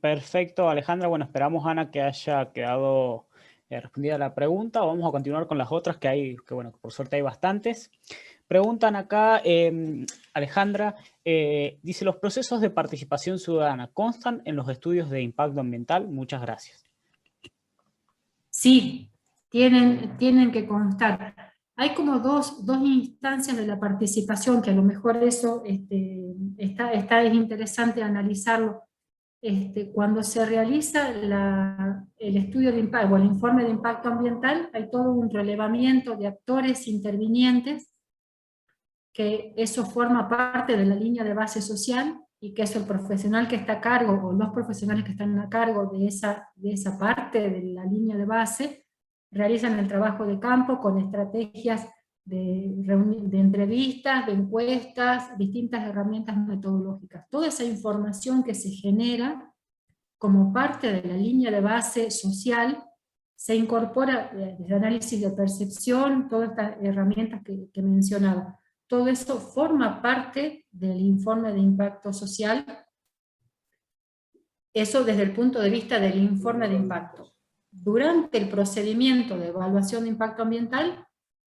Perfecto, Alejandra. Bueno, esperamos, Ana, que haya quedado respondida la pregunta. Vamos a continuar con las otras que bueno, por suerte hay bastantes. Preguntan acá, Alejandra, dice, ¿los procesos de participación ciudadana constan en los estudios de impacto ambiental? Muchas gracias. Sí, tienen que constar. Hay como dos instancias de la participación, que a lo mejor eso es interesante analizarlo. Cuando se realiza el estudio de impacto o el informe de impacto ambiental, hay todo un relevamiento de actores intervinientes, que eso forma parte de la línea de base social, y que es el profesional que está a cargo, o los profesionales que están a cargo de esa parte de la línea de base, realizan el trabajo de campo con estrategias de entrevistas, de encuestas, distintas herramientas metodológicas. Toda esa información que se genera como parte de la línea de base social se incorpora desde análisis de percepción, todas estas herramientas que he mencionado. Todo eso forma parte del informe de impacto social, eso desde el punto de vista del informe de impacto. Durante el procedimiento de evaluación de impacto ambiental,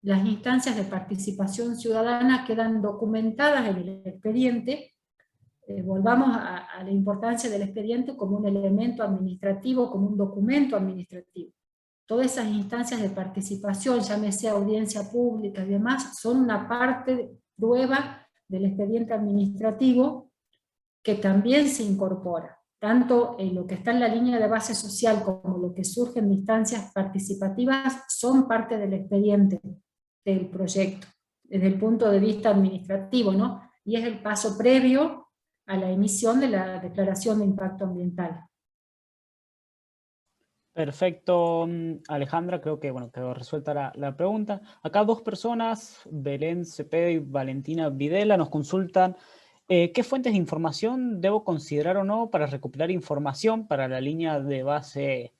las instancias de participación ciudadana quedan documentadas en el expediente. Volvamos a la importancia del expediente como un elemento administrativo, como un documento administrativo. Todas esas instancias de participación, llámese audiencia pública y demás, son una parte de prueba del expediente administrativo que también se incorpora, tanto en lo que está en la línea de base social como lo que surge en instancias participativas, son parte del expediente del proyecto, desde el punto de vista administrativo, ¿no? Y es el paso previo a la emisión de la declaración de impacto ambiental. Perfecto, Alejandra, creo que bueno, quedó resuelta la pregunta. Acá dos personas, Belén Cepeda y Valentina Videla, nos consultan ¿qué fuentes de información debo considerar o no para recopilar información para la línea de base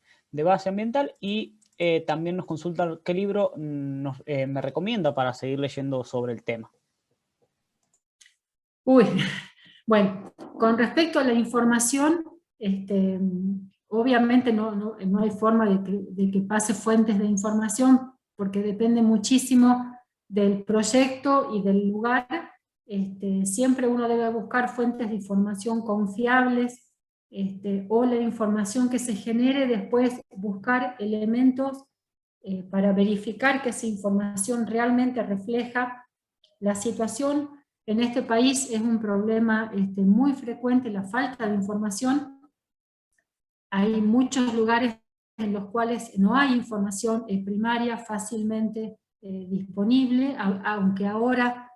ambiental? Y también nos consultan qué libro me recomienda para seguir leyendo sobre el tema. Bueno, con respecto a la información, obviamente no hay forma de que pase fuentes de información, porque depende muchísimo del proyecto y del lugar. Siempre uno debe buscar fuentes de información confiables, o la información que se genere, después buscar elementos para verificar que esa información realmente refleja la situación. En este país es un problema muy frecuente la falta de información. Hay muchos lugares en los cuales no hay información primaria fácilmente disponible, aunque ahora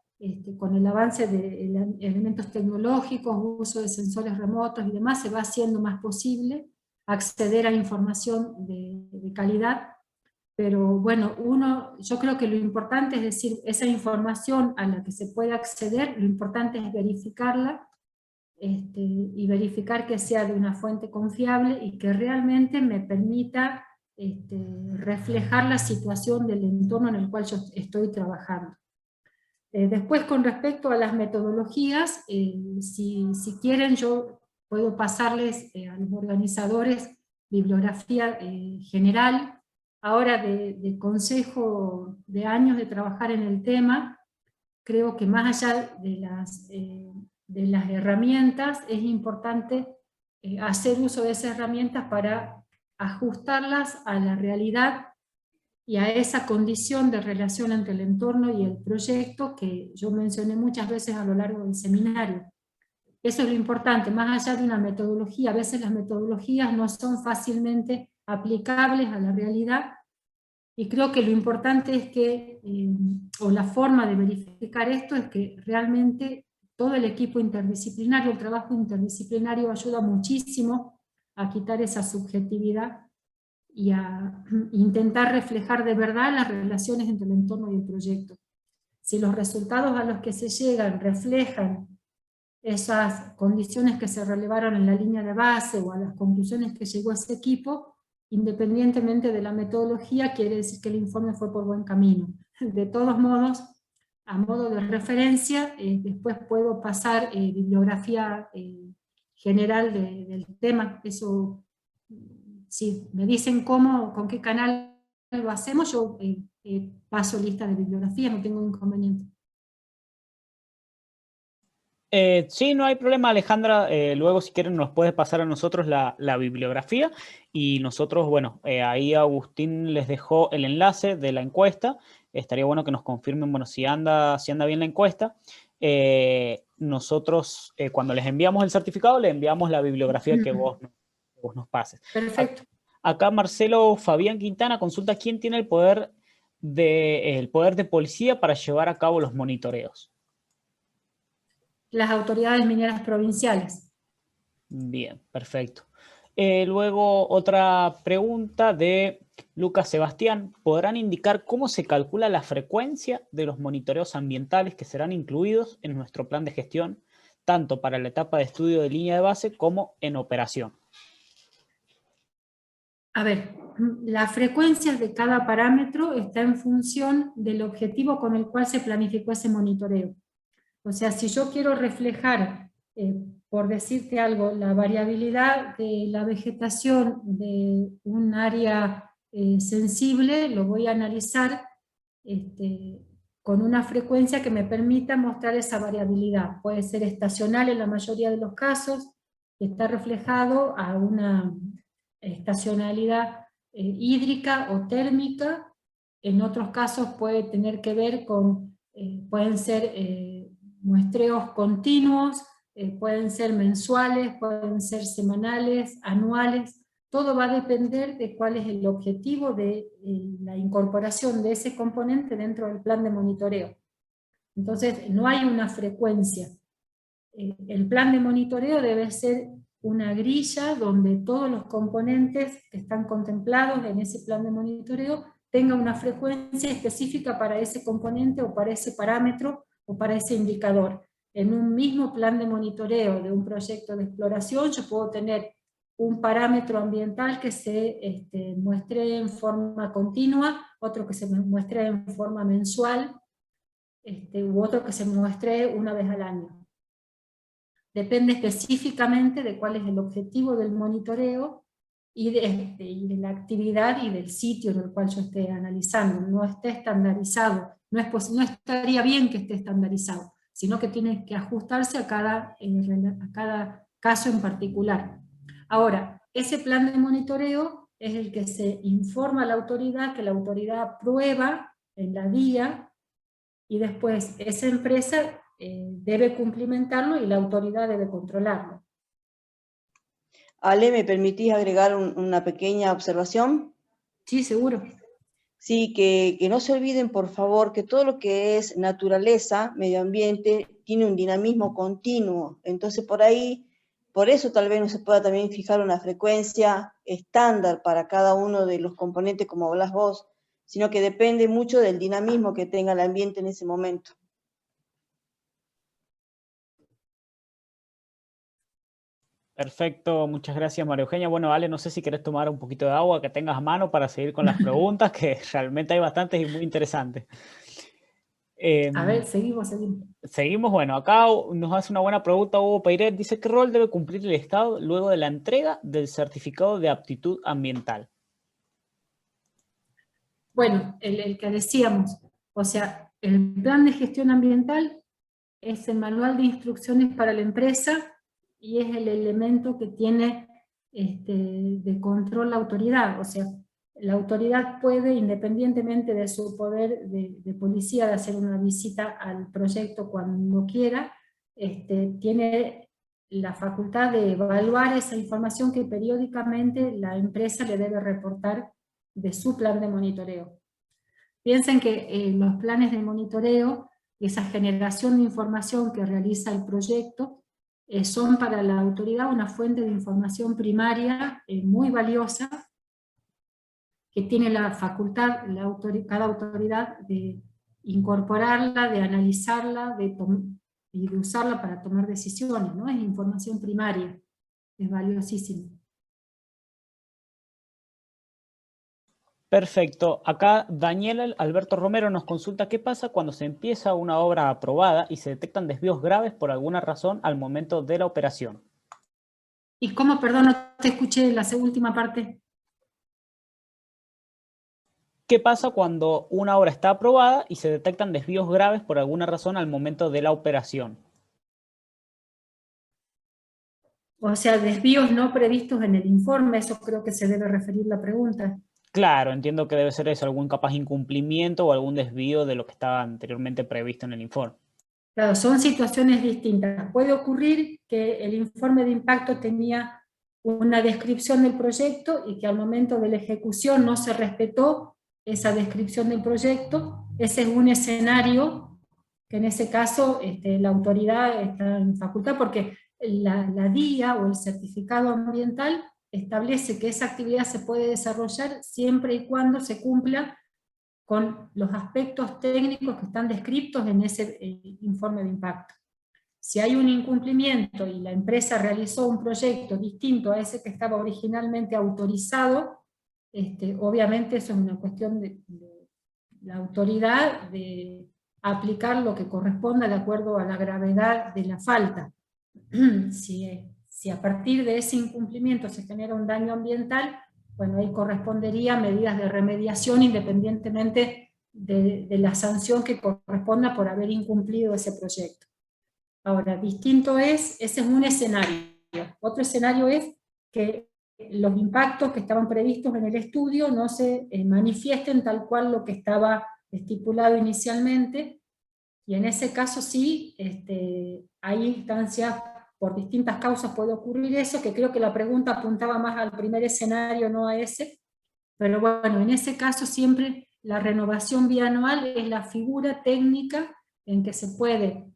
con el avance de elementos tecnológicos, uso de sensores remotos y demás, se va haciendo más posible acceder a información de calidad. Pero bueno, yo creo que lo importante es decir, esa información a la que se puede acceder, lo importante es verificarla, y verificar que sea de una fuente confiable y que realmente me permita reflejar la situación del entorno en el cual yo estoy trabajando. Después, con respecto a las metodologías, si quieren yo puedo pasarles a los organizadores bibliografía general. Ahora de consejo de años de trabajar en el tema, creo que más allá de las herramientas, es importante hacer uso de esas herramientas para ajustarlas a la realidad y a esa condición de relación entre el entorno y el proyecto que yo mencioné muchas veces a lo largo del seminario. Eso es lo importante, más allá de una metodología. A veces las metodologías no son fácilmente aplicables a la realidad, y creo que lo importante es que, o la forma de verificar esto es que realmente todo el equipo interdisciplinario, el trabajo interdisciplinario ayuda muchísimo a quitar esa subjetividad y a intentar reflejar de verdad las relaciones entre el entorno y el proyecto. Si los resultados a los que se llegan reflejan esas condiciones que se relevaron en la línea de base o a las conclusiones que llegó ese equipo, independientemente de la metodología, quiere decir que el informe fue por buen camino. De todos modos, a modo de referencia, después puedo pasar bibliografía general del tema. Eso, si me dicen cómo, con qué canal lo hacemos, yo paso lista de bibliografía, no tengo inconveniente. Sí, no hay problema, Alejandra. Luego, si quieren, nos puedes pasar a nosotros la bibliografía y nosotros, bueno, ahí Agustín les dejó el enlace de la encuesta. Estaría bueno que nos confirmen, bueno, si anda bien la encuesta. Nosotros, cuando les enviamos el certificado, le enviamos la bibliografía que vos nos pases. Perfecto. Acá Marcelo Fabián Quintana consulta quién tiene el poder de policía para llevar a cabo los monitoreos. Las autoridades mineras provinciales. Bien, perfecto. Luego otra pregunta de Lucas Sebastián. ¿Podrán indicar cómo se calcula la frecuencia de los monitoreos ambientales que serán incluidos en nuestro plan de gestión, tanto para la etapa de estudio de línea de base como en operación? A ver, la frecuencia de cada parámetro está en función del objetivo con el cual se planificó ese monitoreo. O sea, si yo quiero reflejar, por decirte algo, la variabilidad de la vegetación de un área sensible, lo voy a analizar con una frecuencia que me permita mostrar esa variabilidad. Puede ser estacional en la mayoría de los casos, está reflejado a una estacionalidad hídrica o térmica. En otros casos puede tener que ver con, pueden ser muestreos continuos, pueden ser mensuales, pueden ser semanales, anuales. Todo va a depender de cuál es el objetivo de la incorporación de ese componente dentro del plan de monitoreo. Entonces no hay una frecuencia. El plan de monitoreo debe ser una grilla donde todos los componentes que están contemplados en ese plan de monitoreo tengan una frecuencia específica para ese componente o para ese parámetro o para ese indicador. En un mismo plan de monitoreo de un proyecto de exploración yo puedo tener un parámetro ambiental que se muestre en forma continua, otro que se muestre en forma mensual, u otro que se muestre una vez al año. Depende específicamente de cuál es el objetivo del monitoreo y de la actividad y del sitio en el cual yo esté analizando. No esté estandarizado, no estaría bien que esté estandarizado, sino que tiene que ajustarse a cada caso en particular. Ahora, ese plan de monitoreo es el que se informa a la autoridad, que la autoridad aprueba en la DIA, y después esa empresa debe cumplimentarlo y la autoridad debe controlarlo. Ale, ¿me permitís agregar una pequeña observación? Sí, seguro. Sí, que no se olviden, por favor, que todo lo que es naturaleza, medio ambiente, tiene un dinamismo continuo. Entonces, por eso tal vez no se pueda también fijar una frecuencia estándar para cada uno de los componentes, como hablas vos, sino que depende mucho del dinamismo que tenga el ambiente en ese momento. Perfecto, muchas gracias María Eugenia. Bueno, Ale, no sé si querés tomar un poquito de agua que tengas a mano para seguir con las preguntas, que realmente hay bastantes y muy interesantes. A ver, seguimos. Seguimos, bueno, acá nos hace una buena pregunta Hugo Peiret, dice, ¿qué rol debe cumplir el Estado luego de la entrega del certificado de aptitud ambiental? Bueno, el que decíamos, o sea, el plan de gestión ambiental es el manual de instrucciones para la empresa y es el elemento que tiene de control la autoridad. O sea, la autoridad puede, independientemente de su poder de policía, de hacer una visita al proyecto cuando quiera, tiene la facultad de evaluar esa información que periódicamente la empresa le debe reportar de su plan de monitoreo. Piensen que los planes de monitoreo y esa generación de información que realiza el proyecto son para la autoridad una fuente de información primaria muy valiosa, que tiene la facultad, cada autoridad, de incorporarla, de analizarla y de usarla para tomar decisiones, ¿no? Es información primaria, es valiosísima. Perfecto. Acá Daniel Alberto Romero nos consulta qué pasa cuando se empieza una obra aprobada y se detectan desvíos graves por alguna razón al momento de la operación. ¿Y cómo, perdón, no te escuché la última parte? ¿Qué pasa cuando una obra está aprobada y se detectan desvíos graves por alguna razón al momento de la operación? O sea, desvíos no previstos en el informe, eso creo que se debe referir la pregunta. Claro, entiendo que debe ser eso, algún capaz incumplimiento o algún desvío de lo que estaba anteriormente previsto en el informe. Claro, son situaciones distintas. Puede ocurrir que el informe de impacto tenía una descripción del proyecto y que al momento de la ejecución no se respetó esa descripción del proyecto. Ese es un escenario que en ese caso la autoridad está en facultad, porque la DIA o el certificado ambiental establece que esa actividad se puede desarrollar siempre y cuando se cumpla con los aspectos técnicos que están descritos en ese informe de impacto. Si hay un incumplimiento y la empresa realizó un proyecto distinto a ese que estaba originalmente autorizado, obviamente eso es una cuestión de la autoridad de aplicar lo que corresponda de acuerdo a la gravedad de la falta. Si a partir de ese incumplimiento se genera un daño ambiental, bueno, ahí correspondería medidas de remediación independientemente de la sanción que corresponda por haber incumplido ese proyecto. Ahora, distinto ese es un escenario. Otro escenario es que los impactos que estaban previstos en el estudio no se manifiesten tal cual lo que estaba estipulado inicialmente, y en ese caso sí, hay instancias, por distintas causas puede ocurrir eso, que creo que la pregunta apuntaba más al primer escenario, no a ese, pero bueno, en ese caso siempre la renovación bianual es la figura técnica en que se puede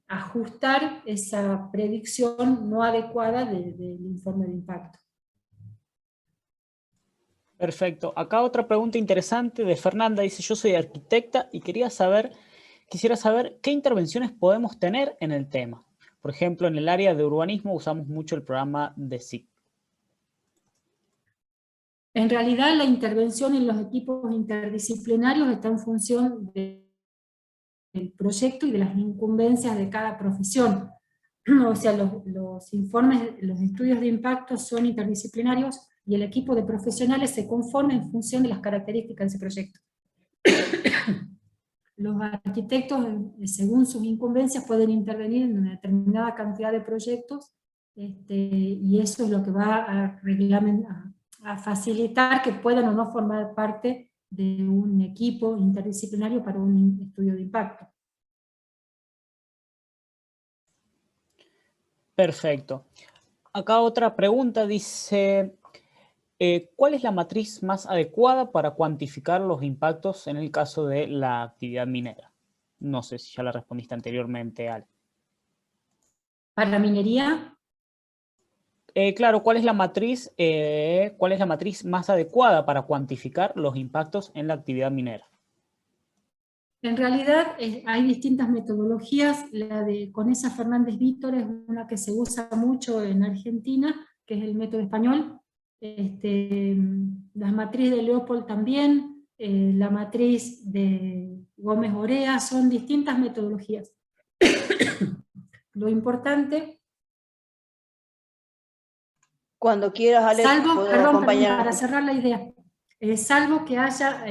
ajustar esa predicción no adecuada del informe de impacto. Perfecto. Acá otra pregunta interesante de Fernanda, dice, yo soy arquitecta y quisiera saber qué intervenciones podemos tener en el tema. Por ejemplo, en el área de urbanismo usamos mucho el programa de SIC. En realidad la intervención en los equipos interdisciplinarios está en función del proyecto y de las incumbencias de cada profesión. O sea, los informes, los estudios de impacto son interdisciplinarios y el equipo de profesionales se conforma en función de las características de ese proyecto. Los arquitectos, según sus incumbencias, pueden intervenir en una determinada cantidad de proyectos y eso es lo que va a facilitar que puedan o no formar parte de un equipo interdisciplinario para un estudio de impacto. Perfecto. Acá otra pregunta dice, ¿cuál es la matriz más adecuada para cuantificar los impactos en el caso de la actividad minera? No sé si ya la respondiste anteriormente, Ale. ¿Para la minería? Claro, ¿cuál es la matriz más adecuada para cuantificar los impactos en la actividad minera? En realidad hay distintas metodologías. La de Conesa Fernández Víctor es una que se usa mucho en Argentina, que es el método español. La matriz de Leopold también, la matriz de Gómez Orea, son distintas metodologías. Lo importante... Cuando quieras, Ale, perdón, para cerrar la idea, salvo que haya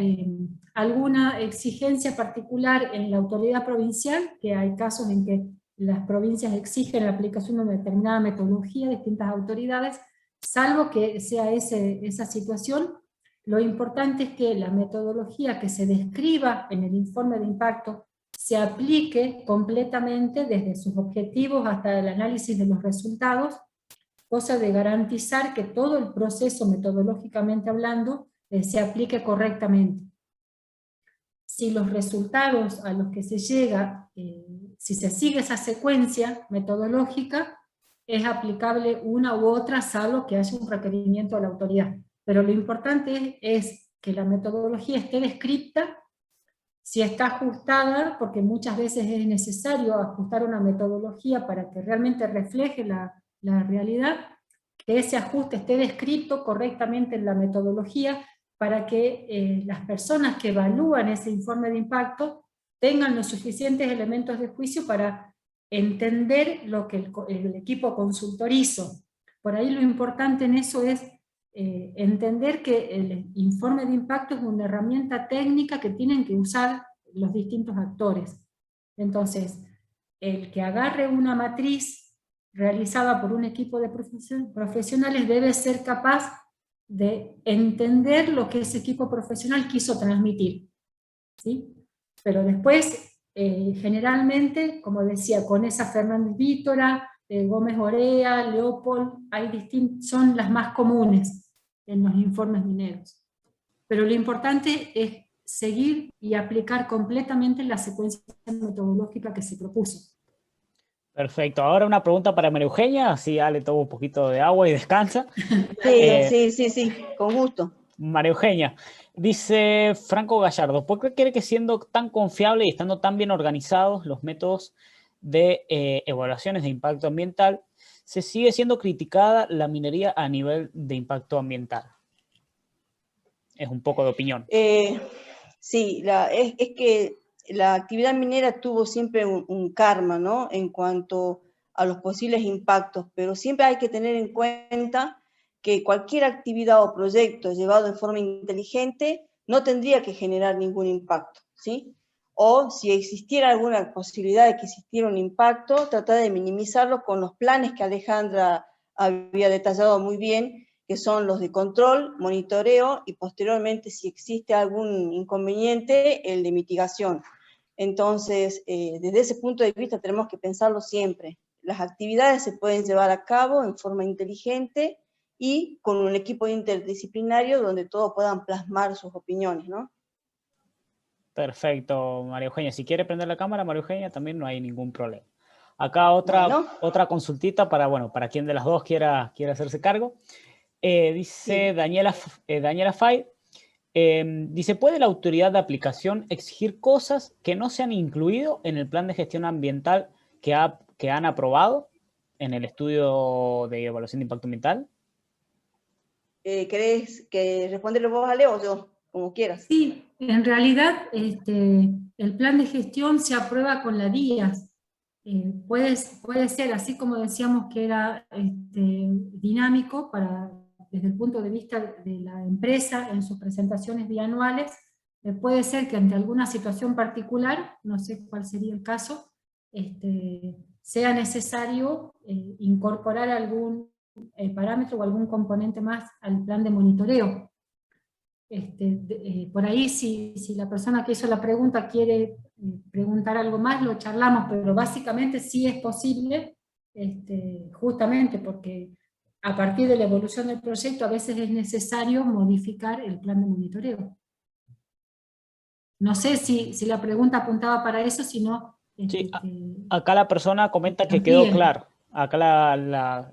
alguna exigencia particular en la autoridad provincial, que hay casos en que las provincias exigen la aplicación de una determinada metodología de distintas autoridades, salvo que sea esa situación, lo importante es que la metodología que se describa en el informe de impacto se aplique completamente desde sus objetivos hasta el análisis de los resultados, cosa de garantizar que todo el proceso metodológicamente hablando se aplique correctamente. Si los resultados a los que se llega, si se sigue esa secuencia metodológica, es aplicable una u otra, salvo que haya un requerimiento a la autoridad. Pero lo importante es que la metodología esté descrita, si está ajustada, porque muchas veces es necesario ajustar una metodología para que realmente refleje la realidad, que ese ajuste esté descrito correctamente en la metodología para que las personas que evalúan ese informe de impacto tengan los suficientes elementos de juicio para entender lo que el equipo consultor hizo. Por ahí lo importante en eso es entender que el informe de impacto es una herramienta técnica que tienen que usar los distintos actores. Entonces, el que agarre una matriz realizada por un equipo de profesionales debe ser capaz de entender lo que ese equipo profesional quiso transmitir, ¿sí? Pero después, generalmente, como decía, Conesa Fernández Vítora, Gómez Orea, Leopold, son las más comunes en los informes mineros. Pero lo importante es seguir y aplicar completamente la secuencia metodológica que se propuso. Perfecto. Ahora una pregunta para María Eugenia, así Ale toma un poquito de agua y descansa. Sí, con gusto. María Eugenia, dice Franco Gallardo, ¿por qué cree que siendo tan confiable y estando tan bien organizados los métodos de evaluaciones de impacto ambiental, se sigue siendo criticada la minería a nivel de impacto ambiental? Es un poco de opinión. Sí, es que la actividad minera tuvo siempre un karma, ¿no? En cuanto a los posibles impactos, pero siempre hay que tener en cuenta que cualquier actividad o proyecto llevado de forma inteligente no tendría que generar ningún impacto, ¿sí? O si existiera alguna posibilidad de que existiera un impacto, tratar de minimizarlo con los planes que Alejandra había detallado muy bien, que son los de control, monitoreo y posteriormente, si existe algún inconveniente, el de mitigación. Entonces, desde ese punto de vista tenemos que pensarlo siempre. Las actividades se pueden llevar a cabo en forma inteligente y con un equipo interdisciplinario donde todos puedan plasmar sus opiniones, ¿no? Perfecto, María Eugenia. Si quiere prender la cámara, María Eugenia, también no hay ningún problema. Acá otra consultita para quien de las dos quiera hacerse cargo. Dice sí. Daniela Fay, dice, ¿puede la autoridad de aplicación exigir cosas que no se han incluido en el plan de gestión ambiental que han aprobado en el estudio de evaluación de impacto ambiental? ¿Querés que responderlo vos, Ale, o yo? Como quieras. Sí, en realidad el plan de gestión se aprueba con la DIAS. Puede ser, así como decíamos que era dinámico desde el punto de vista de la empresa en sus presentaciones bianuales, puede ser que ante alguna situación particular, no sé cuál sería el caso, sea necesario incorporar algún parámetro o algún componente más al plan de monitoreo. Por ahí si la persona que hizo la pregunta quiere preguntar algo más, lo charlamos, pero básicamente sí es posible, justamente porque a partir de la evolución del proyecto a veces es necesario modificar el plan de monitoreo. No sé si la pregunta apuntaba para eso, sino... Sí, acá la persona comenta que quedó claro. Acá la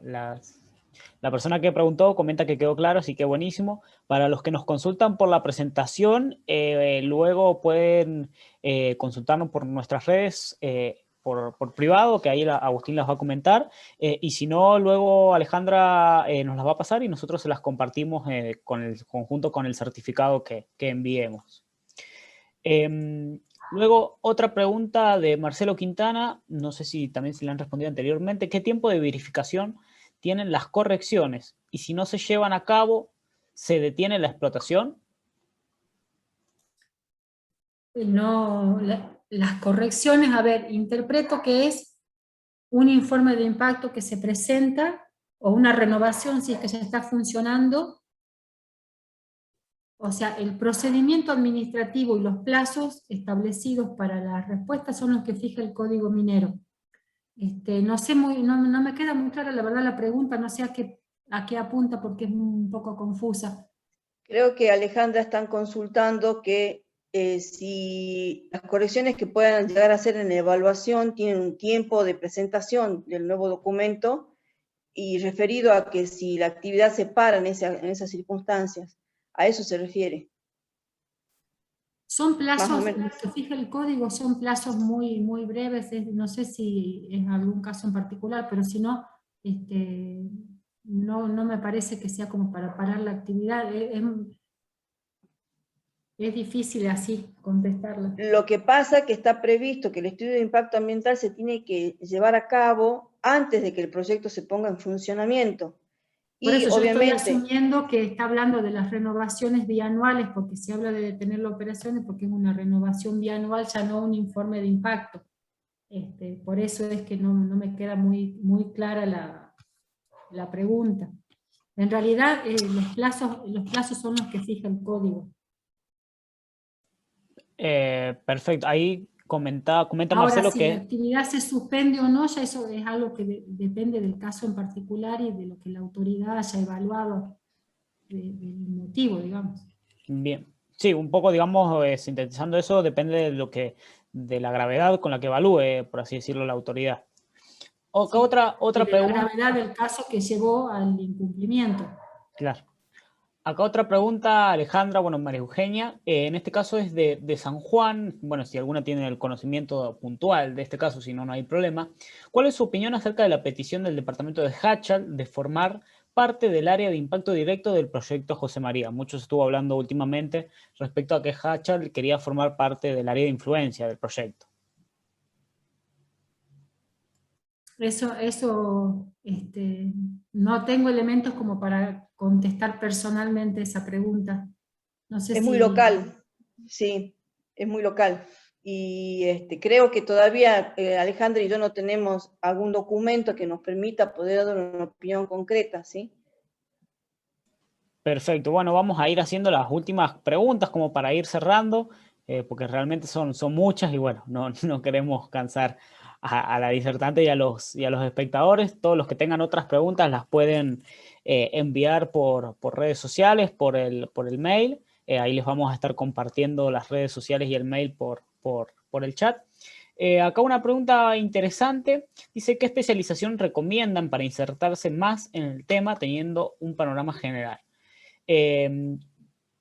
persona que preguntó comenta que quedó claro, así que buenísimo. Para los que nos consultan por la presentación, luego pueden consultarnos por nuestras redes, por privado, que ahí Agustín las va a comentar. Y si no, luego Alejandra nos las va a pasar y nosotros se las compartimos junto con el certificado que enviemos. Luego, otra pregunta de Marcelo Quintana, no sé si también se le han respondido anteriormente. ¿Qué tiempo de verificación tienen las correcciones? Y si no se llevan a cabo, ¿se detiene la explotación? No, las correcciones, a ver, interpreto que es un informe de impacto que se presenta, o una renovación si es que se está funcionando. O sea, el procedimiento administrativo y los plazos establecidos para la respuesta son los que fija el Código Minero. No sé no me queda muy clara la verdad la pregunta, no sé a qué apunta porque es un poco confusa. Creo que Alejandra están consultando que si las correcciones que puedan llegar a hacer en la evaluación tienen un tiempo de presentación del nuevo documento, y referido a que si la actividad se para en esas circunstancias. A eso se refiere. Son plazos, los que fija el código son plazos muy, muy breves, no sé si es algún caso en particular, pero si no, no me parece que sea como para parar la actividad, es difícil así contestarla. Lo que pasa es que está previsto que el estudio de impacto ambiental se tiene que llevar a cabo antes de que el proyecto se ponga en funcionamiento. Por eso obviamente, yo estoy asumiendo que está hablando de las renovaciones bianuales, porque se habla de detener las operaciones, porque es una renovación bianual, ya no un informe de impacto. Por eso es que no me queda muy, muy clara la pregunta. En realidad, los plazos son los que fija el código. Perfecto, ahí comenta Ahora, Marcelo si que... la actividad se suspende o no, ya eso es algo que depende del caso en particular y de lo que la autoridad haya evaluado del motivo, digamos. Bien, sí, un poco, digamos, sintetizando eso, depende de la gravedad con la que evalúe, por así decirlo, la autoridad. Sí, otra pregunta. La gravedad del caso que llevó al incumplimiento. Claro. Acá otra pregunta, Alejandra, bueno, María Eugenia, en este caso es de San Juan, bueno, si alguna tiene el conocimiento puntual de este caso, si no, no hay problema. ¿Cuál es su opinión acerca de la petición del departamento de Hachal de formar parte del área de impacto directo del proyecto José María? Mucho se estuvo hablando últimamente respecto a que Hachal quería formar parte del área de influencia del proyecto. Eso no tengo elementos como para contestar personalmente esa pregunta. No sé es muy local, sí, es muy local. Y creo que todavía Alejandra y yo no tenemos algún documento que nos permita poder dar una opinión concreta, ¿sí? Perfecto, bueno, vamos a ir haciendo las últimas preguntas como para ir cerrando, porque realmente son muchas y bueno, no queremos cansar a la disertante y a los espectadores. Todos los que tengan otras preguntas las pueden enviar por redes sociales, por el mail. Ahí les vamos a estar compartiendo las redes sociales y el mail por el chat. Acá una pregunta interesante. Dice, ¿qué especialización recomiendan para insertarse más en el tema teniendo un panorama general?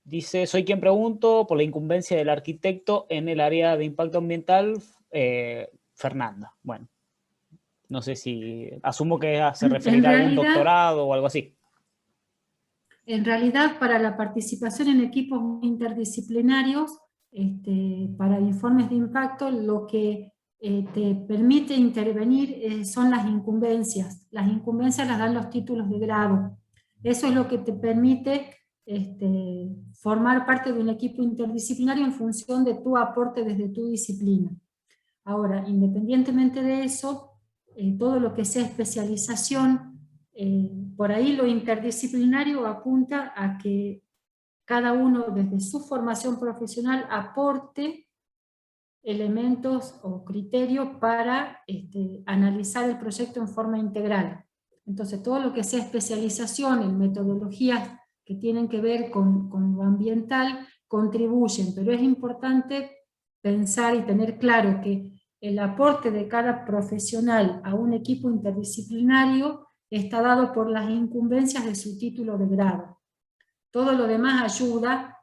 Dice, soy quien pregunto por la incumbencia del arquitecto en el área de impacto ambiental, Fernanda. Bueno, no sé si, asumo que se referirá a algún doctorado o algo así. En realidad, para la participación en equipos interdisciplinarios, para informes de impacto, lo que te permite intervenir son las incumbencias. Las incumbencias las dan los títulos de grado. Eso es lo que te permite formar parte de un equipo interdisciplinario en función de tu aporte desde tu disciplina. Ahora, independientemente de eso, todo lo que sea especialización, por ahí lo interdisciplinario apunta a que cada uno desde su formación profesional aporte elementos o criterios para analizar el proyecto en forma integral. Entonces todo lo que sea especialización en metodologías que tienen que ver con lo ambiental contribuyen, pero es importante pensar y tener claro que el aporte de cada profesional a un equipo interdisciplinario está dado por las incumbencias de su título de grado. Todo lo demás ayuda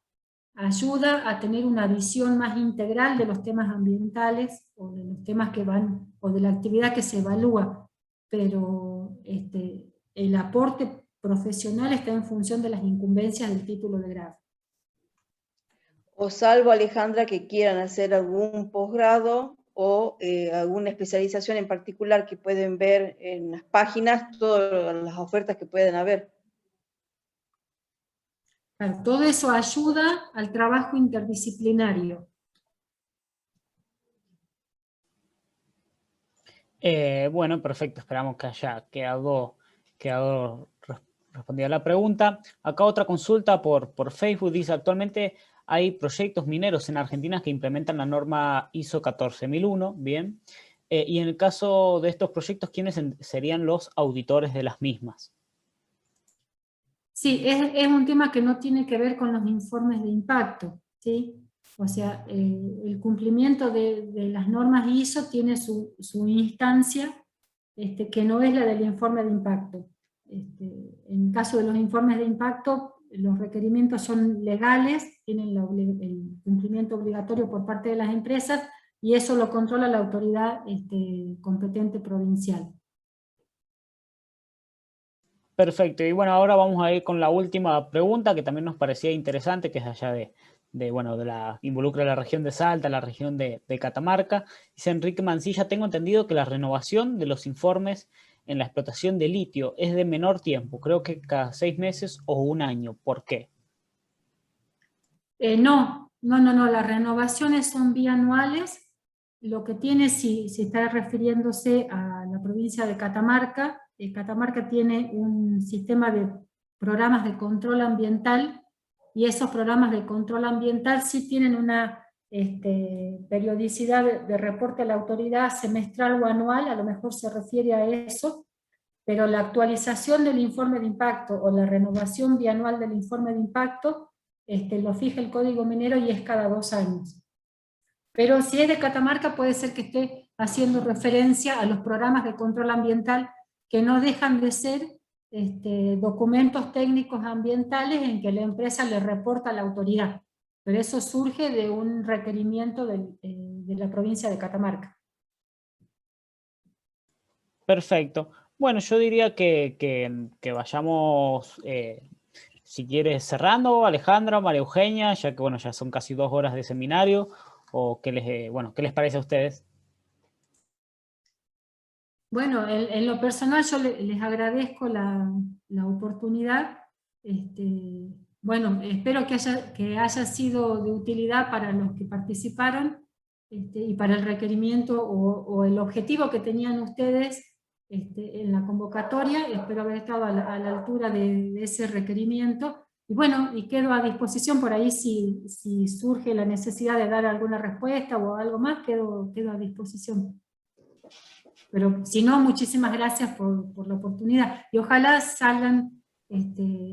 a tener una visión más integral de los temas ambientales o de los temas que van, o de la actividad que se evalúa, pero el aporte profesional está en función de las incumbencias del título de grado. O salvo, Alejandra, que quieran hacer algún posgrado o alguna especialización en particular que pueden ver en las páginas, todas las ofertas que pueden haber. Claro, todo eso ayuda al trabajo interdisciplinario. Bueno, perfecto, esperamos que haya quedado respondida la pregunta. Acá otra consulta por Facebook dice: actualmente hay proyectos mineros en Argentina que implementan la norma ISO 14001, bien, y en el caso de estos proyectos, ¿quiénes serían los auditores de las mismas? Sí, es un tema que no tiene que ver con los informes de impacto, ¿sí? O sea, el cumplimiento de las normas ISO tiene su instancia, que no es la del informe de impacto. En el caso de los informes de impacto, los requerimientos son legales, tienen el cumplimiento obligatorio por parte de las empresas, y eso lo controla la autoridad competente provincial. Perfecto, y bueno, ahora vamos a ir con la última pregunta que también nos parecía interesante, que es allá involucra la región de Salta, la región de Catamarca. Dice Enrique Mancilla: tengo entendido que la renovación de los informes en la explotación de litio es de menor tiempo, creo que cada 6 meses o un año. ¿Por qué? No, las renovaciones son bianuales. Lo que tiene, si está refiriéndose a la provincia de Catamarca, Catamarca tiene un sistema de programas de control ambiental, y esos programas de control ambiental sí tienen una periodicidad de reporte a la autoridad semestral o anual, a lo mejor se refiere a eso, pero la actualización del informe de impacto o la renovación bianual del informe de impacto lo fija el Código Minero y es cada 2 años. Pero si es de Catamarca, puede ser que esté haciendo referencia a los programas de control ambiental, que no dejan de ser documentos técnicos ambientales en que la empresa le reporta a la autoridad. Pero eso surge de un requerimiento de la provincia de Catamarca. Perfecto. Bueno, yo diría que vayamos, si quieres, cerrando, Alejandra, María Eugenia, ya que bueno, ya son casi 2 horas de seminario, o ¿qué les parece a ustedes? Bueno, en lo personal yo les agradezco la oportunidad. Bueno, espero que haya sido de utilidad para los que participaron, y para el requerimiento o el objetivo que tenían ustedes en la convocatoria. Espero haber estado a la altura de ese requerimiento. Y bueno, y quedo a disposición por ahí si surge la necesidad de dar alguna respuesta o algo más, quedo a disposición. Pero si no, muchísimas gracias por la oportunidad. Y ojalá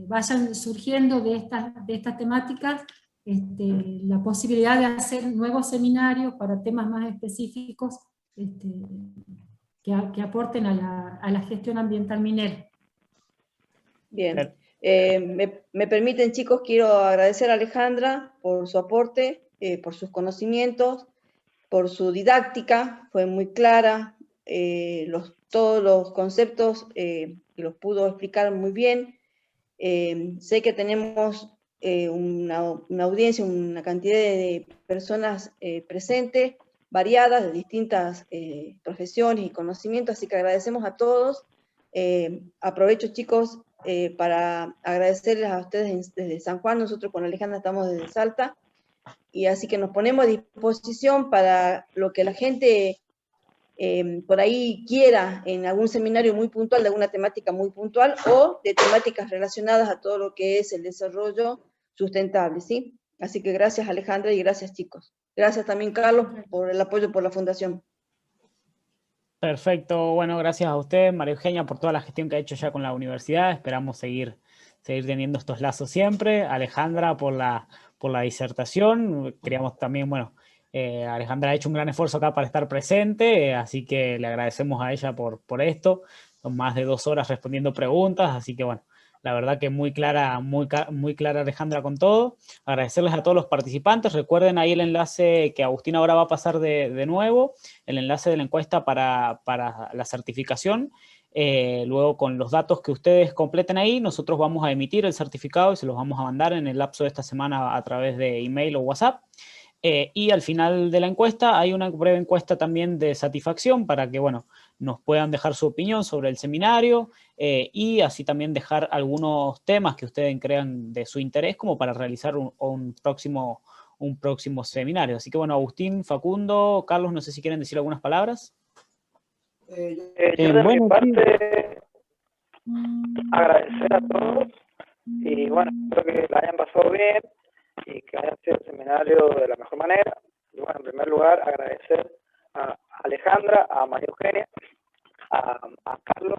vayan surgiendo de estas temáticas la posibilidad de hacer nuevos seminarios para temas más específicos que aporten a la gestión ambiental minera. Bien. Me permiten, chicos, quiero agradecer a Alejandra por su aporte, por sus conocimientos, por su didáctica, fue muy clara, todos los conceptos los pudo explicar muy bien. Sé que tenemos una audiencia, una cantidad de personas presentes, variadas, de distintas profesiones y conocimientos, así que agradecemos a todos. Aprovecho, chicos, para agradecerles a ustedes desde San Juan. Nosotros con Alejandra estamos desde Salta, y así que nos ponemos a disposición para lo que la gente por ahí quiera en algún seminario muy puntual, de alguna temática muy puntual, o de temáticas relacionadas a todo lo que es el desarrollo sustentable, ¿sí? Así que gracias Alejandra y gracias chicos. Gracias también Carlos por el apoyo por la fundación. Perfecto, bueno, gracias a usted, María Eugenia, por toda la gestión que ha hecho ya con la universidad. Esperamos seguir teniendo estos lazos siempre. Alejandra, por la disertación. Queríamos también, bueno, Alejandra ha hecho un gran esfuerzo acá para estar presente, así que le agradecemos a ella por esto. Son más de 2 horas respondiendo preguntas, así que bueno, la verdad que muy clara Alejandra con todo. Agradecerles a todos los participantes. Recuerden ahí el enlace que Agustín ahora va a pasar de nuevo, el enlace de la encuesta para la certificación. Luego con los datos que ustedes completen ahí, nosotros vamos a emitir el certificado y se los vamos a mandar en el lapso de esta semana a través de email o WhatsApp. Y al final de la encuesta hay una breve encuesta también de satisfacción para que, bueno, nos puedan dejar su opinión sobre el seminario y así también dejar algunos temas que ustedes crean de su interés como para realizar un próximo seminario. Así que, bueno, Agustín, Facundo, Carlos, no sé si quieren decir algunas palabras. Yo de mi parte, agradecer a todos y bueno, espero que la hayan pasado bien y que hayan sido el seminario de la mejor manera. Y bueno, en primer lugar, agradecer a Alejandra, a María Eugenia, a Carlos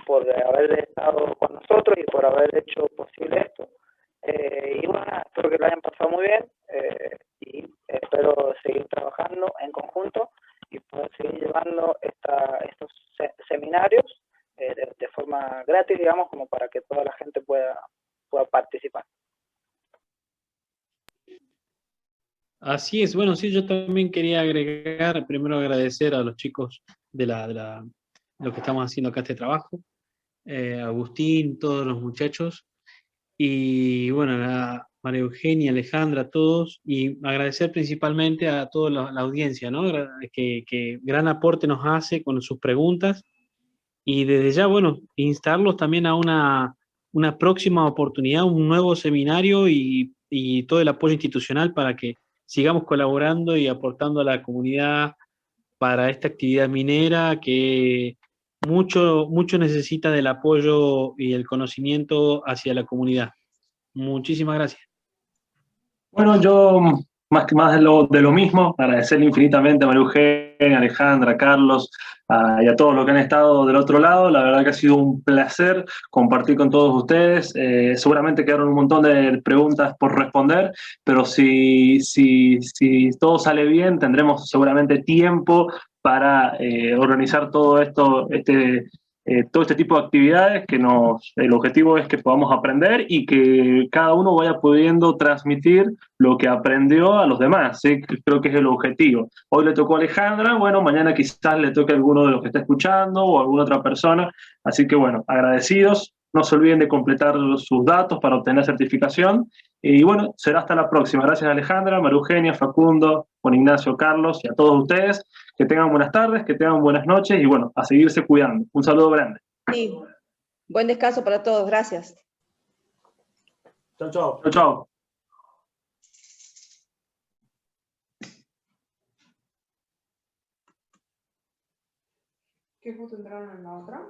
por haber estado con nosotros y por haber hecho posible esto. Y bueno, espero que lo hayan pasado muy bien y espero seguir trabajando en conjunto y poder seguir llevando estos seminarios de forma gratis, digamos, como para que toda la gente pueda participar. Así es, bueno, sí, yo también quería agregar, primero agradecer a los chicos de lo que estamos haciendo acá, este trabajo, Agustín, todos los muchachos, y bueno, a María Eugenia, Alejandra, a todos, y agradecer principalmente a toda la audiencia, ¿no? Que gran aporte nos hace con sus preguntas, y desde ya, bueno, instarlos también a una próxima oportunidad, un nuevo seminario y todo el apoyo institucional para que sigamos colaborando y aportando a la comunidad para esta actividad minera que mucho necesita del apoyo y el conocimiento hacia la comunidad. Muchísimas gracias. Bueno, yo más de lo mismo, agradecerle infinitamente a María Eugenia, a Alejandra, a Carlos y a todos los que han estado del otro lado. La verdad que ha sido un placer compartir con todos ustedes. Seguramente quedaron un montón de preguntas por responder, pero si todo sale bien, tendremos seguramente tiempo para organizar todo esto, todo este tipo de actividades que el objetivo es que podamos aprender y que cada uno vaya pudiendo transmitir lo que aprendió a los demás, ¿sí? Creo que es el objetivo. Hoy le tocó a Alejandra, bueno, mañana quizás le toque a alguno de los que está escuchando o a alguna otra persona, así que bueno, agradecidos, no se olviden de completar sus datos para obtener certificación y bueno, será hasta la próxima. Gracias Alejandra, María Eugenia, Facundo, Juan Ignacio, Carlos y a todos ustedes. Que tengan buenas tardes, que tengan buenas noches y bueno, a seguirse cuidando. Un saludo grande. Sí, buen descanso para todos, gracias. Chao, chao. Chao, chao. ¿Qué foto entraron en la otra?